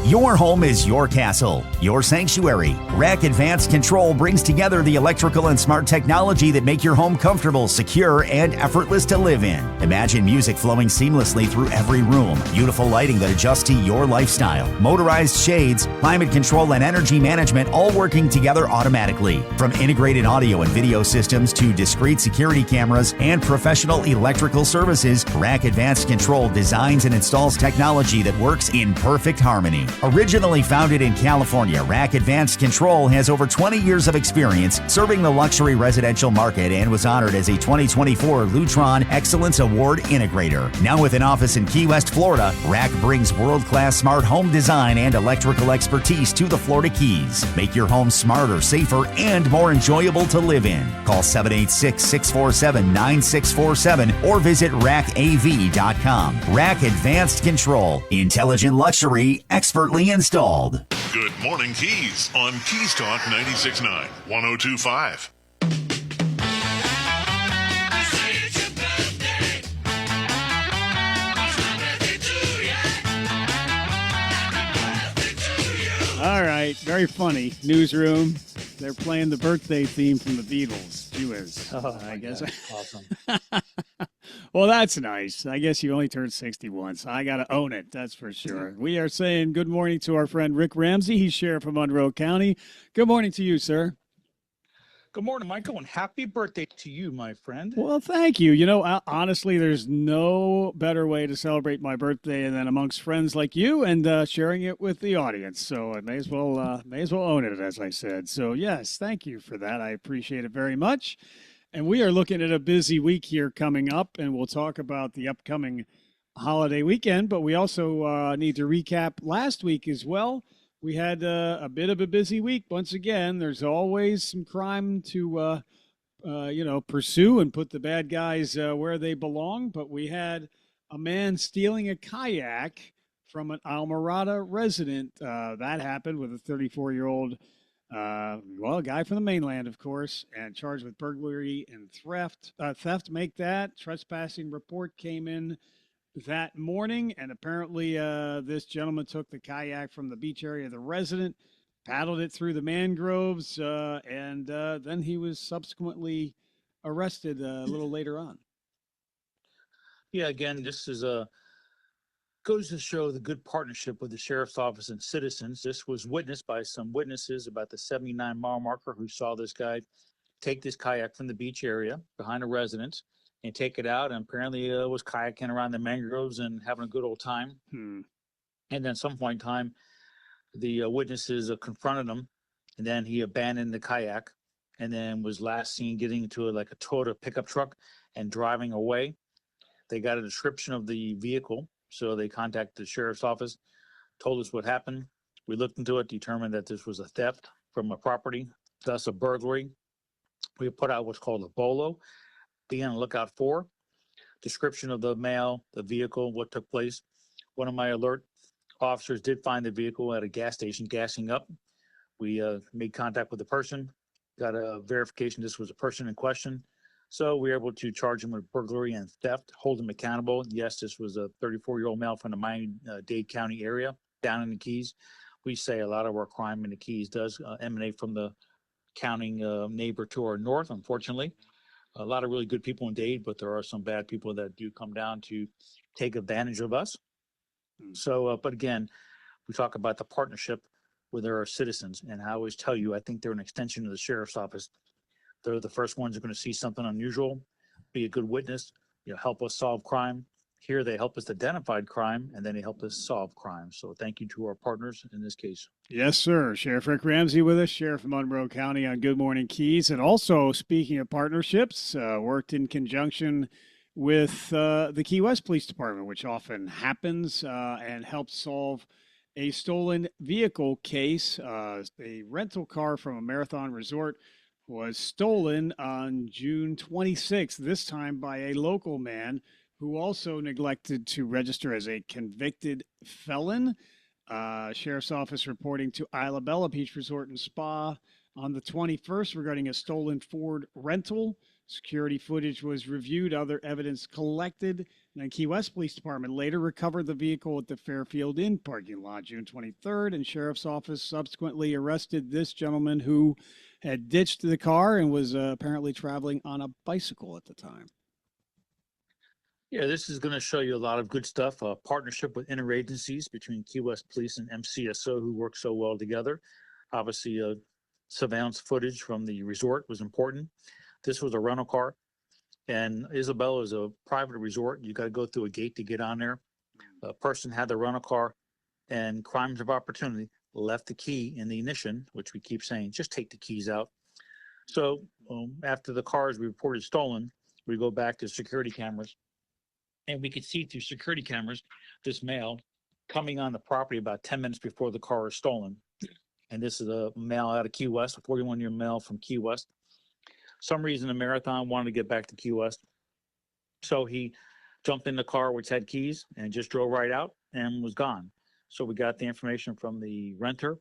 Your home is your castle, your sanctuary. Rack Advanced Control brings together the electrical and smart technology that make your home comfortable, secure, and effortless to live in. Imagine music flowing seamlessly through every room, beautiful lighting that adjusts to your lifestyle, motorized shades, climate control, and energy management all working together automatically. From integrated audio and video systems to discrete security cameras and professional electrical services, Rack Advanced Control designs and installs technology that works in perfect harmony. Originally founded in California, Rack Advanced Control has over 20 years of experience serving the luxury residential market and was honored as a 2024 Lutron Excellence Award Integrator. Now with an office in Key West, Florida, Rack brings world-class smart home design and electrical expertise to the Florida Keys. Make your home smarter, safer, and more enjoyable to live in. Call 786-647-9647 or visit rackav.com. Rack Advanced Control. Intelligent luxury, expertly installed. Good Morning Keys on Keys Talk 96.9, 102.5. All right, very funny. Newsroom. They're playing the birthday theme from the Beatles. I guess. Awesome. Well, that's nice. I guess you only turned 61, so I got to own it. That's for sure. We are saying good morning to our friend Rick Ramsey. He's sheriff of Monroe County. Good morning to you, sir. Good morning, Michael, and happy birthday to you, my friend. Well, thank you. You know, honestly, there's no better way to celebrate my birthday than amongst friends like you and sharing it with the audience. So I may as well own it, as I said. So yes, thank you for that. I appreciate it very much. And we are looking at a busy week here coming up, and we'll talk about the upcoming holiday weekend. But we also need to recap last week as well. We had a bit of a busy week. Once again, there's always some crime to, pursue and put the bad guys where they belong. But we had a man stealing a kayak from an Almirada resident. That happened with a 34-year-old, a guy from the mainland, of course, and charged with burglary and theft. Make that. Trespassing report came in that morning, and apparently this gentleman took the kayak from the beach area of the resident, paddled it through the mangroves, and then he was subsequently arrested a little later on. Yeah, again, this is goes to show the good partnership with the sheriff's office and citizens. This was witnessed by some witnesses about the 79-mile marker who saw this guy take this kayak from the beach area behind a residence and take it out, and apparently was kayaking around the mangroves and having a good old time. And then at some point in time, the witnesses confronted him, and then he abandoned the kayak and then was last seen getting into a Toyota pickup truck and driving away. They got a description of the vehicle, so they contacted the sheriff's office, told us what happened. We looked into it, determined that this was a theft from a property, thus a burglary. We put out what's called a BOLO. Be on the lookout for. Description of the male, the vehicle, what took place. One of my alert officers did find the vehicle at a gas station gassing up. We made contact with the person, got a verification this was a person in question. So we were able to charge him with burglary and theft, hold him accountable. Yes, this was a 34-year-old male from the Miami-Dade County area down in the Keys. We say a lot of our crime in the Keys does emanate from the county neighbor to our north, unfortunately. A lot of really good people in Dade, but there are some bad people that do come down to take advantage of us. So, but again, we talk about the partnership with our citizens, and I always tell you, I think they're an extension of the sheriff's office. They're the first ones who are going to see something unusual, be a good witness, help us solve crime. Here, they help us identify crime, and then they help us solve crime. So thank you to our partners in this case. Yes, sir. Sheriff Rick Ramsey with us, Sheriff of Monroe County on Good Morning Keys. And also, speaking of partnerships, worked in conjunction with the Key West Police Department, which often happens, and helps solve a stolen vehicle case. A rental car from a Marathon Resort was stolen on June 26th, this time by a local man who also neglected to register as a convicted felon. Sheriff's Office reporting to Isla Bella Beach Resort and Spa on the 21st regarding a stolen Ford rental. Security footage was reviewed, other evidence collected. And the Key West Police Department later recovered the vehicle at the Fairfield Inn parking lot June 23rd, and Sheriff's Office subsequently arrested this gentleman who had ditched the car and was apparently traveling on a bicycle at the time. Yeah, this is going to show you a lot of good stuff. A partnership with interagencies between Key West Police and MCSO who work so well together. Obviously, surveillance footage from the resort was important. This was a rental car, and Isabella is a private resort. You got to go through a gate to get on there. A person had the rental car, and crimes of opportunity left the key in the ignition, which we keep saying, just take the keys out. So after the cars we reported stolen, we go back to security cameras, and we could see through security cameras this male coming on the property about 10 minutes before the car was stolen. And this is a male out of Key West, a 41-year male from Key West. Some reason the Marathon wanted to get back to Key West. So he jumped in the car, which had keys, and just drove right out and was gone. So we got the information from the renter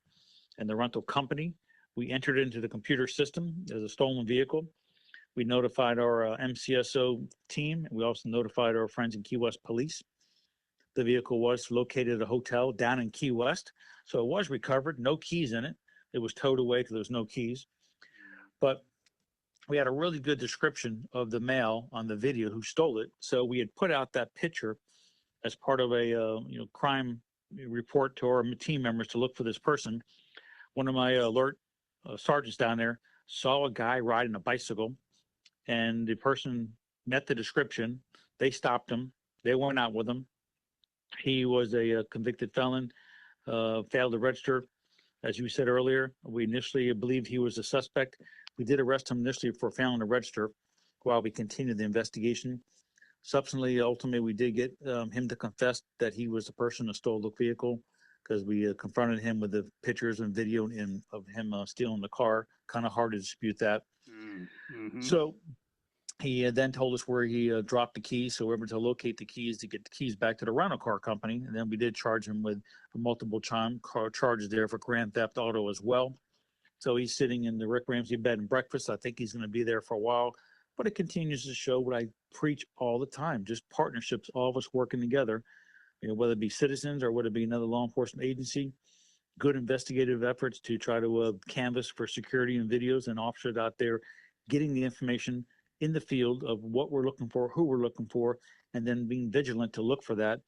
and the rental company. We entered into the computer system as a stolen vehicle. We notified our MCSO team. We also notified our friends in Key West Police. The vehicle was located at a hotel down in Key West. So it was recovered, no keys in it. It was towed away because there was no keys. But we had a really good description of the male on the video who stole it. So we had put out that picture as part of a crime report to our team members to look for this person. One of my alert sergeants down there saw a guy riding a bicycle, and the person met the description. They stopped him. They went out with him. He was a convicted felon, failed to register. As you said earlier, we initially believed he was a suspect. We did arrest him initially for failing to register while we continued the investigation. Subsequently, ultimately, we did get him to confess that he was the person who stole the vehicle, because we confronted him with the pictures and video of him stealing the car. Kind of hard to dispute that. Mm-hmm. So he then told us where he dropped the keys. So we were able to locate the keys to get the keys back to the rental car company. And then we did charge him with multiple charges there for grand theft auto as well. So he's sitting in the Rick Ramsey bed and breakfast. I think he's going to be there for a while. But it continues to show what I preach all the time, just partnerships, all of us working together, whether it be citizens or whether it be another law enforcement agency, good investigative efforts to try to canvass for security and videos, and officers out there getting the information in the field of what we're looking for, who we're looking for, and then being vigilant to look for that.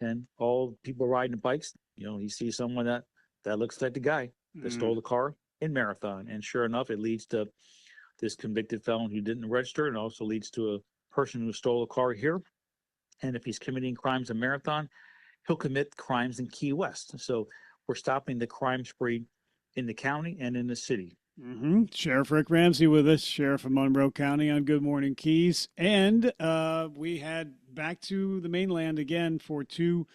And all people riding bikes, you see someone that looks like the guy that stole the car in Marathon. And sure enough, it leads to this convicted felon who didn't register, and also leads to a person who stole a car here. And if he's committing crimes in Marathon, he'll commit crimes in Key West. So we're stopping the crime spree in the county and in the city. Mm-hmm. Sheriff Rick Ramsey with us, Sheriff of Monroe County on Good Morning Keys. And we had back to the mainland again for two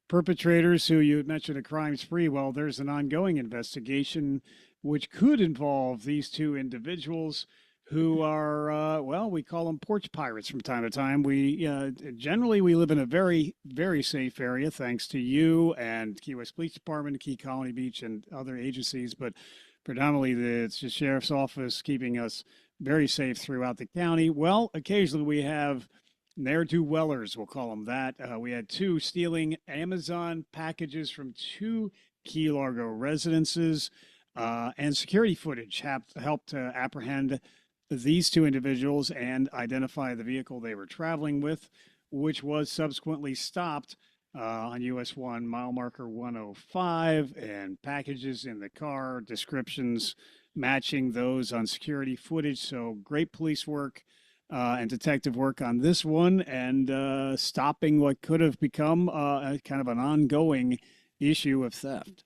perpetrators who you had mentioned a crime spree. Well, there's an ongoing investigation which could involve these two individuals who are, we call them porch pirates from time to time. We generally live in a very, very safe area, thanks to you and Key West Police Department, Key Colony Beach, and other agencies. But predominantly, it's the sheriff's office keeping us very safe throughout the county. Well, occasionally we have ne'er-do-wellers, we'll call them that. We had two stealing Amazon packages from two Key Largo residences, and security footage helped to apprehend these two individuals and identify the vehicle they were traveling with, which was subsequently stopped on US 1 mile marker 105, and packages in the car, descriptions matching those on security footage. So great police work and detective work on this one, and stopping what could have become a kind of an ongoing issue of theft.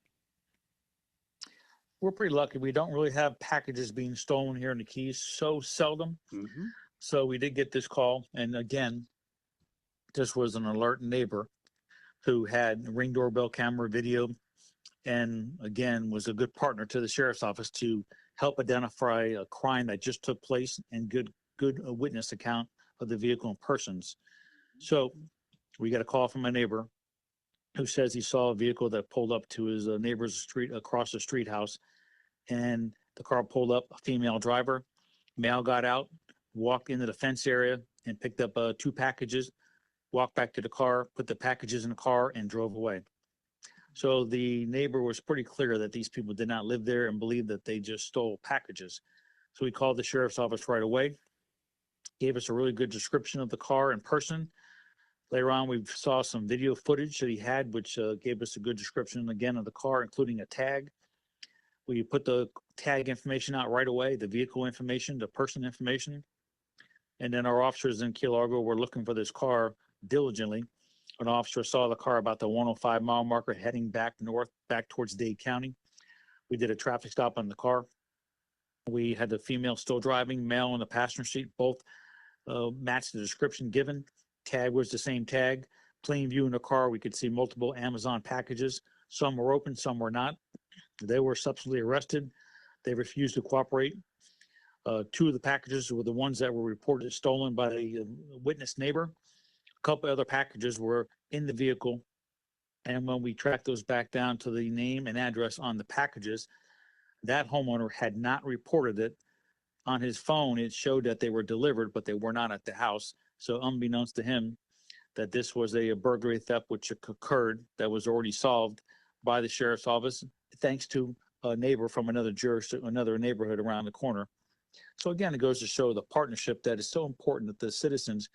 We're pretty lucky. We don't really have packages being stolen here in the Keys, so seldom. Mm-hmm. So we did get this call, and again, this was an alert neighbor who had Ring doorbell camera video, and again was a good partner to the sheriff's office to help identify a crime that just took place, and good witness account of the vehicle and persons. So we got a call from a neighbor who says he saw a vehicle that pulled up to his neighbor's street, across the street house, and the car pulled up, a female driver. Male got out, walked into the fence area, and picked up two packages, walked back to the car, put the packages in the car, and drove away. So the neighbor was pretty clear that these people did not live there and believed that they just stole packages. So we called the sheriff's office right away, gave us a really good description of the car and person. Later on, we saw some video footage that he had, which gave us a good description again of the car, including a tag. We put the tag information out right away, the vehicle information, the person information. And then our officers in Key Largo were looking for this car diligently. An officer saw the car about the 105 mile marker heading back north, back towards Dade County. We did a traffic stop on the car. We had the female still driving, male on the passenger seat, both matched the description given. Tag was the same tag. Plain view in the car, we could see multiple Amazon packages. Some were open, some were not. They were subsequently arrested. They refused to cooperate. Two of the packages were the ones that were reported stolen by a witness neighbor. A couple other packages were in the vehicle. And when we tracked those back down to the name and address on the packages, that homeowner had not reported it. On his phone, it showed that they were delivered, but they were not at the house. So unbeknownst to him, that this was a burglary theft which occurred that was already solved by the sheriff's office, thanks to a neighbor from another jurisdiction, another neighborhood around the corner. So again, it goes to show the partnership that is so important that the citizens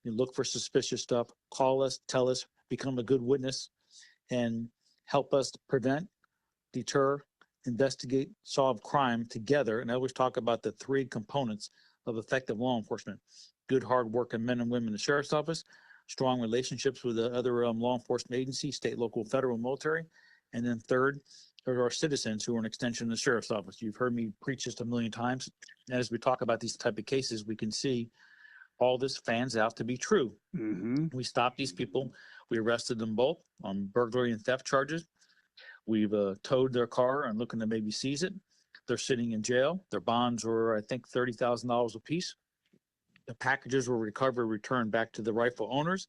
look for suspicious stuff, call us, tell us, become a good witness, and help us prevent, deter, investigate, solve crime together. And I always talk about the three components of effective law enforcement: good, hard-working men and women in the sheriff's office, strong relationships with the other law enforcement agencies, state, local, federal, military, and then third, there are citizens who are an extension of the sheriff's office. You've heard me preach this a million times. And as we talk about these type of cases, we can see all this fans out to be true. We stopped these people. We arrested them both on burglary and theft charges. We've towed their car and looking to maybe seize it. They're sitting in jail. Their bonds were, I think, $30,000 apiece. The packages were recovered, returned back to the rightful owners,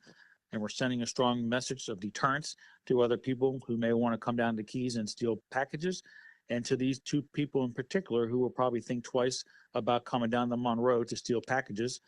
and we're sending a strong message of deterrence to other people who may want to come down to Keys and steal packages, and to these two people in particular who will probably think twice about coming down the Monroe to steal packages.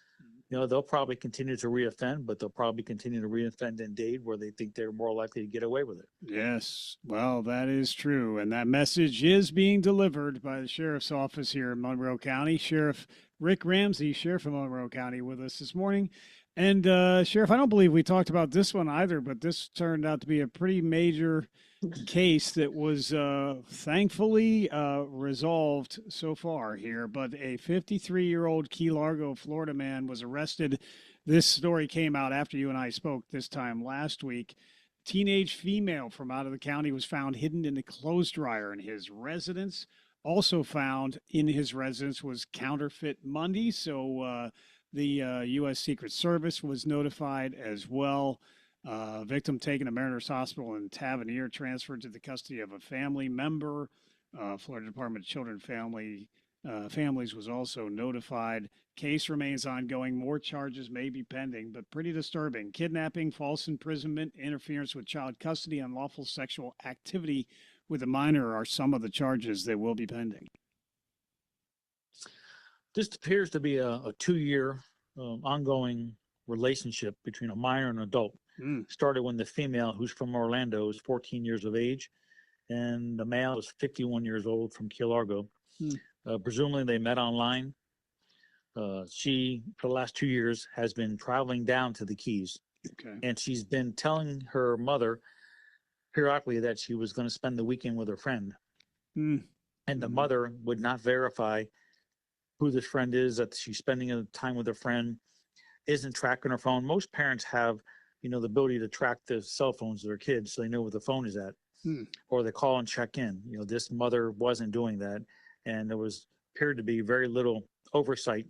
They'll probably continue to reoffend, but they'll probably continue to reoffend in Dade where they think they're more likely to get away with it. Yes, well, that is true. And that message is being delivered by the sheriff's office here in Monroe County. Sheriff Rick Ramsey, Sheriff of Monroe County, with us this morning. And Sheriff, I don't believe we talked about this one either, but this turned out to be a pretty major case that was thankfully resolved so far here. But a 53-year-old Key Largo, Florida man was arrested. This story came out after you and I spoke this time last week. Teenage female from out of the county was found hidden in a clothes dryer in his residence. Also found in his residence was counterfeit money. So the U.S. Secret Service was notified as well. Victim taken to Mariners Hospital in Tavernier, transferred to the custody of a family member. Florida Department of Children and Families was also notified. Case remains ongoing. More charges may be pending, but pretty disturbing. Kidnapping, false imprisonment, interference with child custody, unlawful sexual activity with a minor are some of the charges that will be pending. This appears to be a 2-year ongoing relationship between a minor and an adult. Started when the female, who's from Orlando, is 14 years of age, and the male is 51 years old from Key Largo. Presumably they met online. She, for the last 2 years, has been traveling down to the Keys. And she's been telling her mother periodically that she was going to spend the weekend with her friend. And the mother would not verify who this friend is, that she's spending time with her friend, isn't tracking her phone. Most parents have, the ability to track the cell phones of their kids so they know where the phone is at. Or they call and check in. This mother wasn't doing that. And there appeared to be very little oversight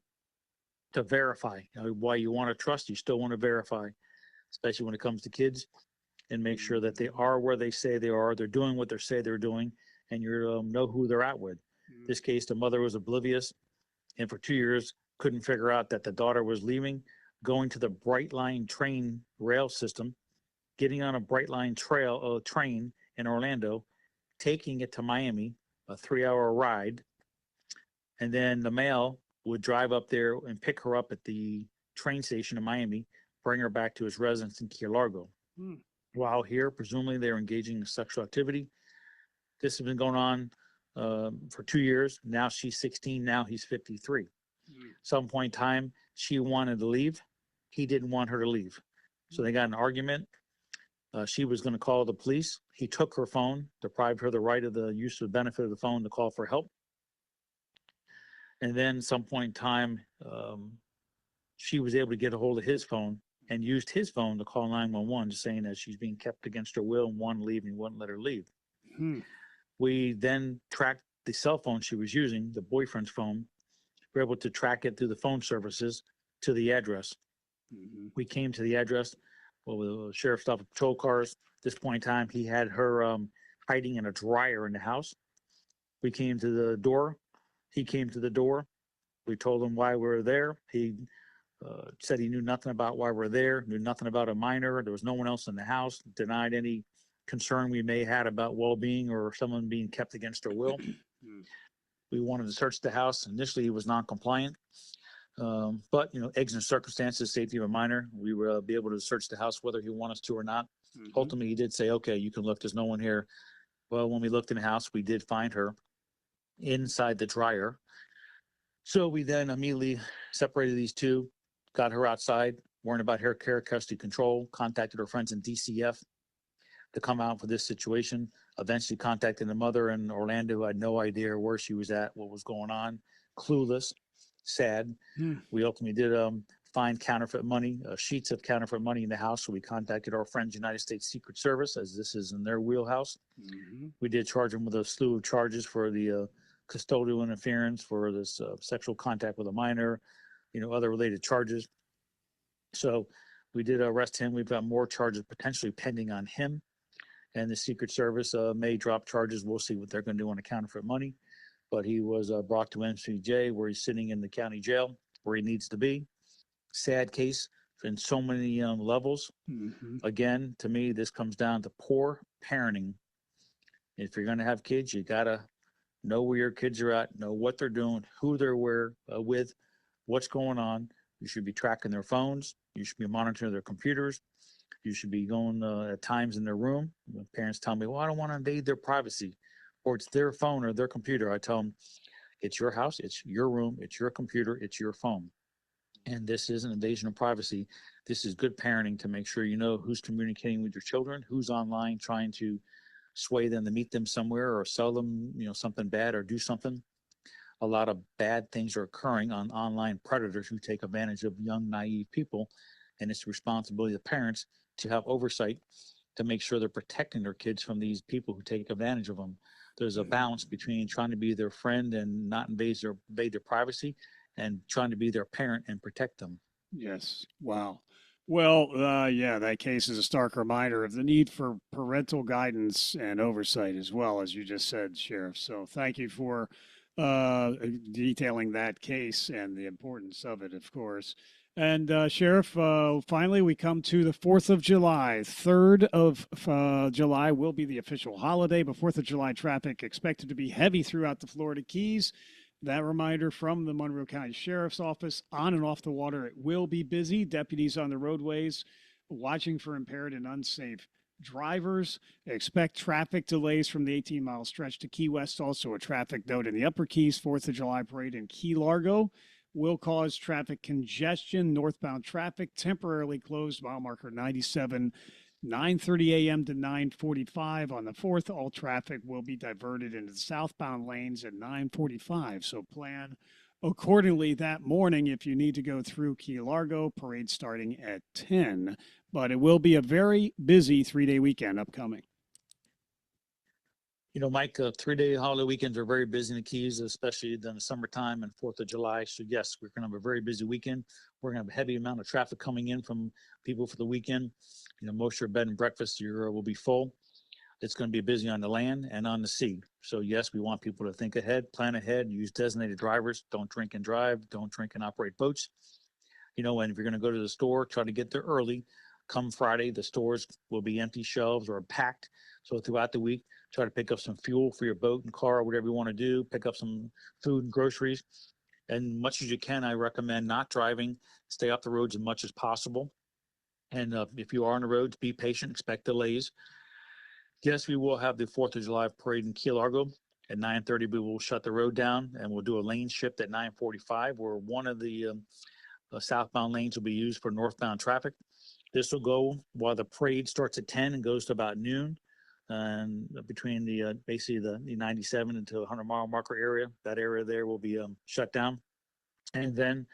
to verify. Why you want to trust, you still want to verify, especially when it comes to kids, and make sure that they are where they say they are, they're doing what they say they're doing, and you know who they're at with. This case, the mother was oblivious, and for 2 years couldn't figure out that the daughter was leaving, going to the Brightline train rail system, getting on a Brightline train in Orlando, taking it to Miami, a 3-hour ride, and then the male would drive up there and pick her up at the train station in Miami, bring her back to his residence in Key Largo. While here, presumably they're engaging in sexual activity. This has been going on for 2 years. Now she's 16, now he's 53. Some point in time, she wanted to leave. He didn't want her to leave. So they got an argument. She was going to call the police. He took her phone, deprived her the right of the use of the benefit of the phone to call for help. And then some point in time, she was able to get a hold of his phone and used his phone to call 911, saying that she's being kept against her will and wanted to leave and he wouldn't let her leave. We then tracked the cell phone she was using, the boyfriend's phone. We were able to track it through the phone services to the address. We came to the address with the sheriff's office patrol cars. At this point in time, he had her hiding in a dryer in the house. We came to the door. He came to the door. We told him why we were there. He said he knew nothing about why we're there, knew nothing about a minor. There was no one else in the house, denied any concern we may have had about well-being or someone being kept against their will. We wanted to search the house. Initially, he was non-compliant. But, exigent circumstances, safety of a minor, we will be able to search the house whether he wanted us to or not. Ultimately, he did say, okay, you can look. There's no one here. Well, when we looked in the house, we did find her inside the dryer. So we then immediately separated these two, got her outside, worrying about her care, custody control, contacted her friends in DCF to come out for this situation. Eventually contacted the mother in Orlando who had no idea where she was at, what was going on, clueless, sad. We ultimately did find counterfeit money, sheets of counterfeit money in the house. So we contacted our friends, United States Secret Service, as this is in their wheelhouse. We did charge them with a slew of charges for the custodial interference, for this sexual contact with a minor, other related charges. So we did arrest him. We've got more charges potentially pending on him. And the Secret Service may drop charges. We'll see what they're going to do on the counterfeit money. But he was brought to MCJ, where he's sitting in the county jail, where he needs to be. Sad case in so many levels. Again, to me, this comes down to poor parenting. If you're going to have kids, you got to know where your kids are at, know what they're doing, who they're with, what's going on. You should be tracking their phones. You should be monitoring their computers. You should be going at times in their room. When parents tell me, well, I don't want to invade their privacy, or it's their phone or their computer, I tell them, it's your house, it's your room, it's your computer, it's your phone. And this is an invasion of privacy. This is good parenting to make sure you know who's communicating with your children, who's online trying to sway them to meet them somewhere or sell them, something bad or do something. A lot of bad things are occurring on online predators who take advantage of young, naive people. And it's the responsibility of the parents to have oversight to make sure they're protecting their kids from these people who take advantage of them. There's a balance between trying to be their friend and not invade their privacy, and trying to be their parent and protect them. Yes. Wow. Well, that case is a stark reminder of the need for parental guidance and oversight as well, as you just said, Sheriff. So thank you for detailing that case and the importance of it, of course. And Sheriff, finally, we come to the 4th of July. 3rd of July will be the official holiday, but 4th of July traffic expected to be heavy throughout the Florida Keys. That reminder from the Monroe County Sheriff's Office, on and off the water, it will be busy. Deputies on the roadways watching for impaired and unsafe drivers. Expect traffic delays from the 18-mile stretch to Key West. Also a traffic note in the Upper Keys. 4th of July parade in Key Largo will cause traffic congestion. Northbound traffic temporarily closed, mile marker 97, 9:30 a.m. to 9:45 on the 4th. All traffic will be diverted into the southbound lanes at 9:45. So plan accordingly that morning if you need to go through Key Largo. Parade starting at 10. But it will be a very busy 3-day weekend upcoming. Mike, 3-day holiday weekends are very busy in the Keys, especially in the summertime and 4th of July. So, yes, we're going to have a very busy weekend. We're going to have a heavy amount of traffic coming in from people for the weekend. Most of your bed and breakfast will be full. It's going to be busy on the land and on the sea. So, yes, we want people to think ahead, plan ahead, use designated drivers. Don't drink and drive. Don't drink and operate boats. And if you're going to go to the store, try to get there early. Come Friday, the stores will be empty shelves or packed. So throughout the week, try to pick up some fuel for your boat and car, or whatever you want to do. Pick up some food and groceries. And much as you can, I recommend not driving. Stay off the roads as much as possible. And if you are on the roads, be patient. Expect delays. Yes, we will have the 4th of July parade in Key Largo. At 9:30, we will shut the road down, and we'll do a lane shift at 9:45, where one of the southbound lanes will be used for northbound traffic. This will go while the parade starts at 10 and goes to about noon. And between basically the 97 into 100-mile marker area, that area there will be shut down. And then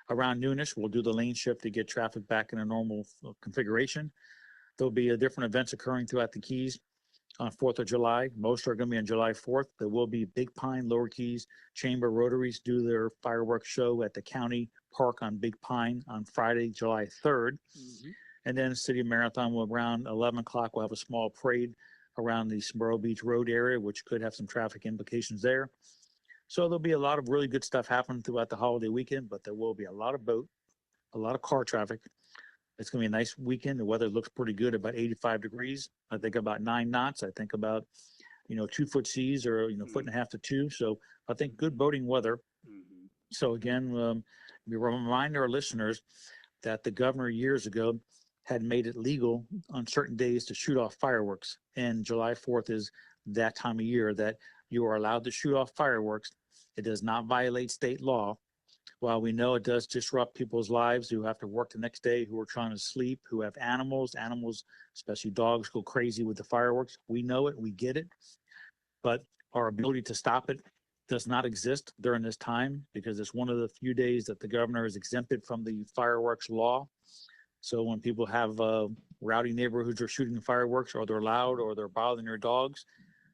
around noonish, we'll do the lane shift to get traffic back in a normal configuration. There'll be different events occurring throughout the Keys on 4th of July. Most are going to be on July 4th. There will be Big Pine, Lower Keys, Chamber Rotaries do their fireworks show at the county park on Big Pine on Friday, July 3rd. And then City of Marathon will around 11 o'clock, we'll have a small parade around the Sombrero Beach Road area, which could have some traffic implications there. So there'll be a lot of really good stuff happening throughout the holiday weekend, but there will be a lot of boat, a lot of car traffic. It's going to be a nice weekend. The weather looks pretty good, about 85 degrees. I think about 9 knots. I think about, 2 foot seas or, foot and a half to 2. So I think good boating weather. So again, we remind our listeners that the governor years ago had made it legal on certain days to shoot off fireworks. And July 4th is that time of year that you are allowed to shoot off fireworks. It does not violate state law. While we know it does disrupt people's lives who have to work the next day, who are trying to sleep, who have animals, especially dogs, go crazy with the fireworks. We know it, we get it, but our ability to stop it does not exist during this time because it's one of the few days that the governor is exempted from the fireworks law. So when people have rowdy neighborhoods are shooting fireworks or they're loud or they're bothering their dogs,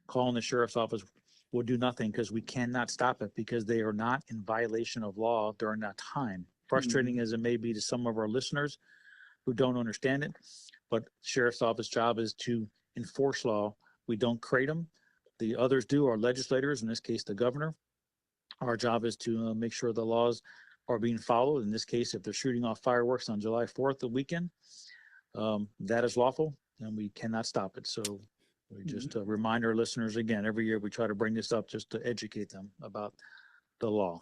calling the sheriff's office will do nothing because we cannot stop it because they are not in violation of law during that time. Frustrating as it may be to some of our listeners who don't understand it, but sheriff's office job is to enforce law. We don't create them. The others do, our legislators, in this case, the governor. Our job is to make sure the laws are being followed. In this case, if they're shooting off fireworks on July 4th, the weekend, that is lawful and we cannot stop it. So we just remind our listeners again, every year we try to bring this up just to educate them about the law.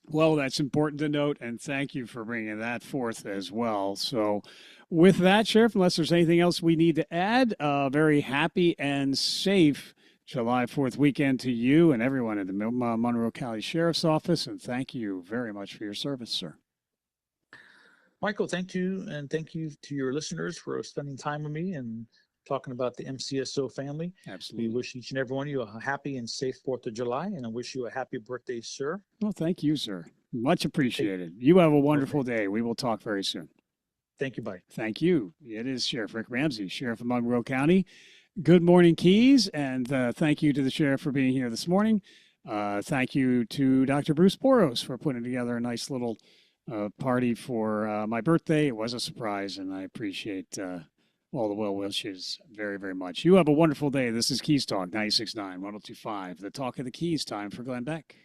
Well, that's important to note, and thank you for bringing that forth as well. So with that, Sheriff, unless there's anything else we need to add, very happy and safe July 4th weekend to you and everyone at the Monroe County Sheriff's Office, and thank you very much for your service, sir. Michael, thank you, and thank you to your listeners for spending time with me and talking about the MCSO family. Absolutely. We wish each and every one of you a happy and safe 4th of July, and I wish you a happy birthday, sir. Well, thank you, sir. Much appreciated. You have a wonderful day. We will talk very soon. Thank you. Bye. Thank you. It is Sheriff Rick Ramsey, Sheriff of Monroe County. Good morning, Keys, and thank you to the Sheriff for being here this morning. Thank you to Dr. Bruce Boros for putting together a nice little party for my birthday. It was a surprise, and I appreciate all the well wishes very, very much. You have a wonderful day. This is Keys Talk, 96.9, 102.5, the talk of the Keys. Time for Glenn Beck.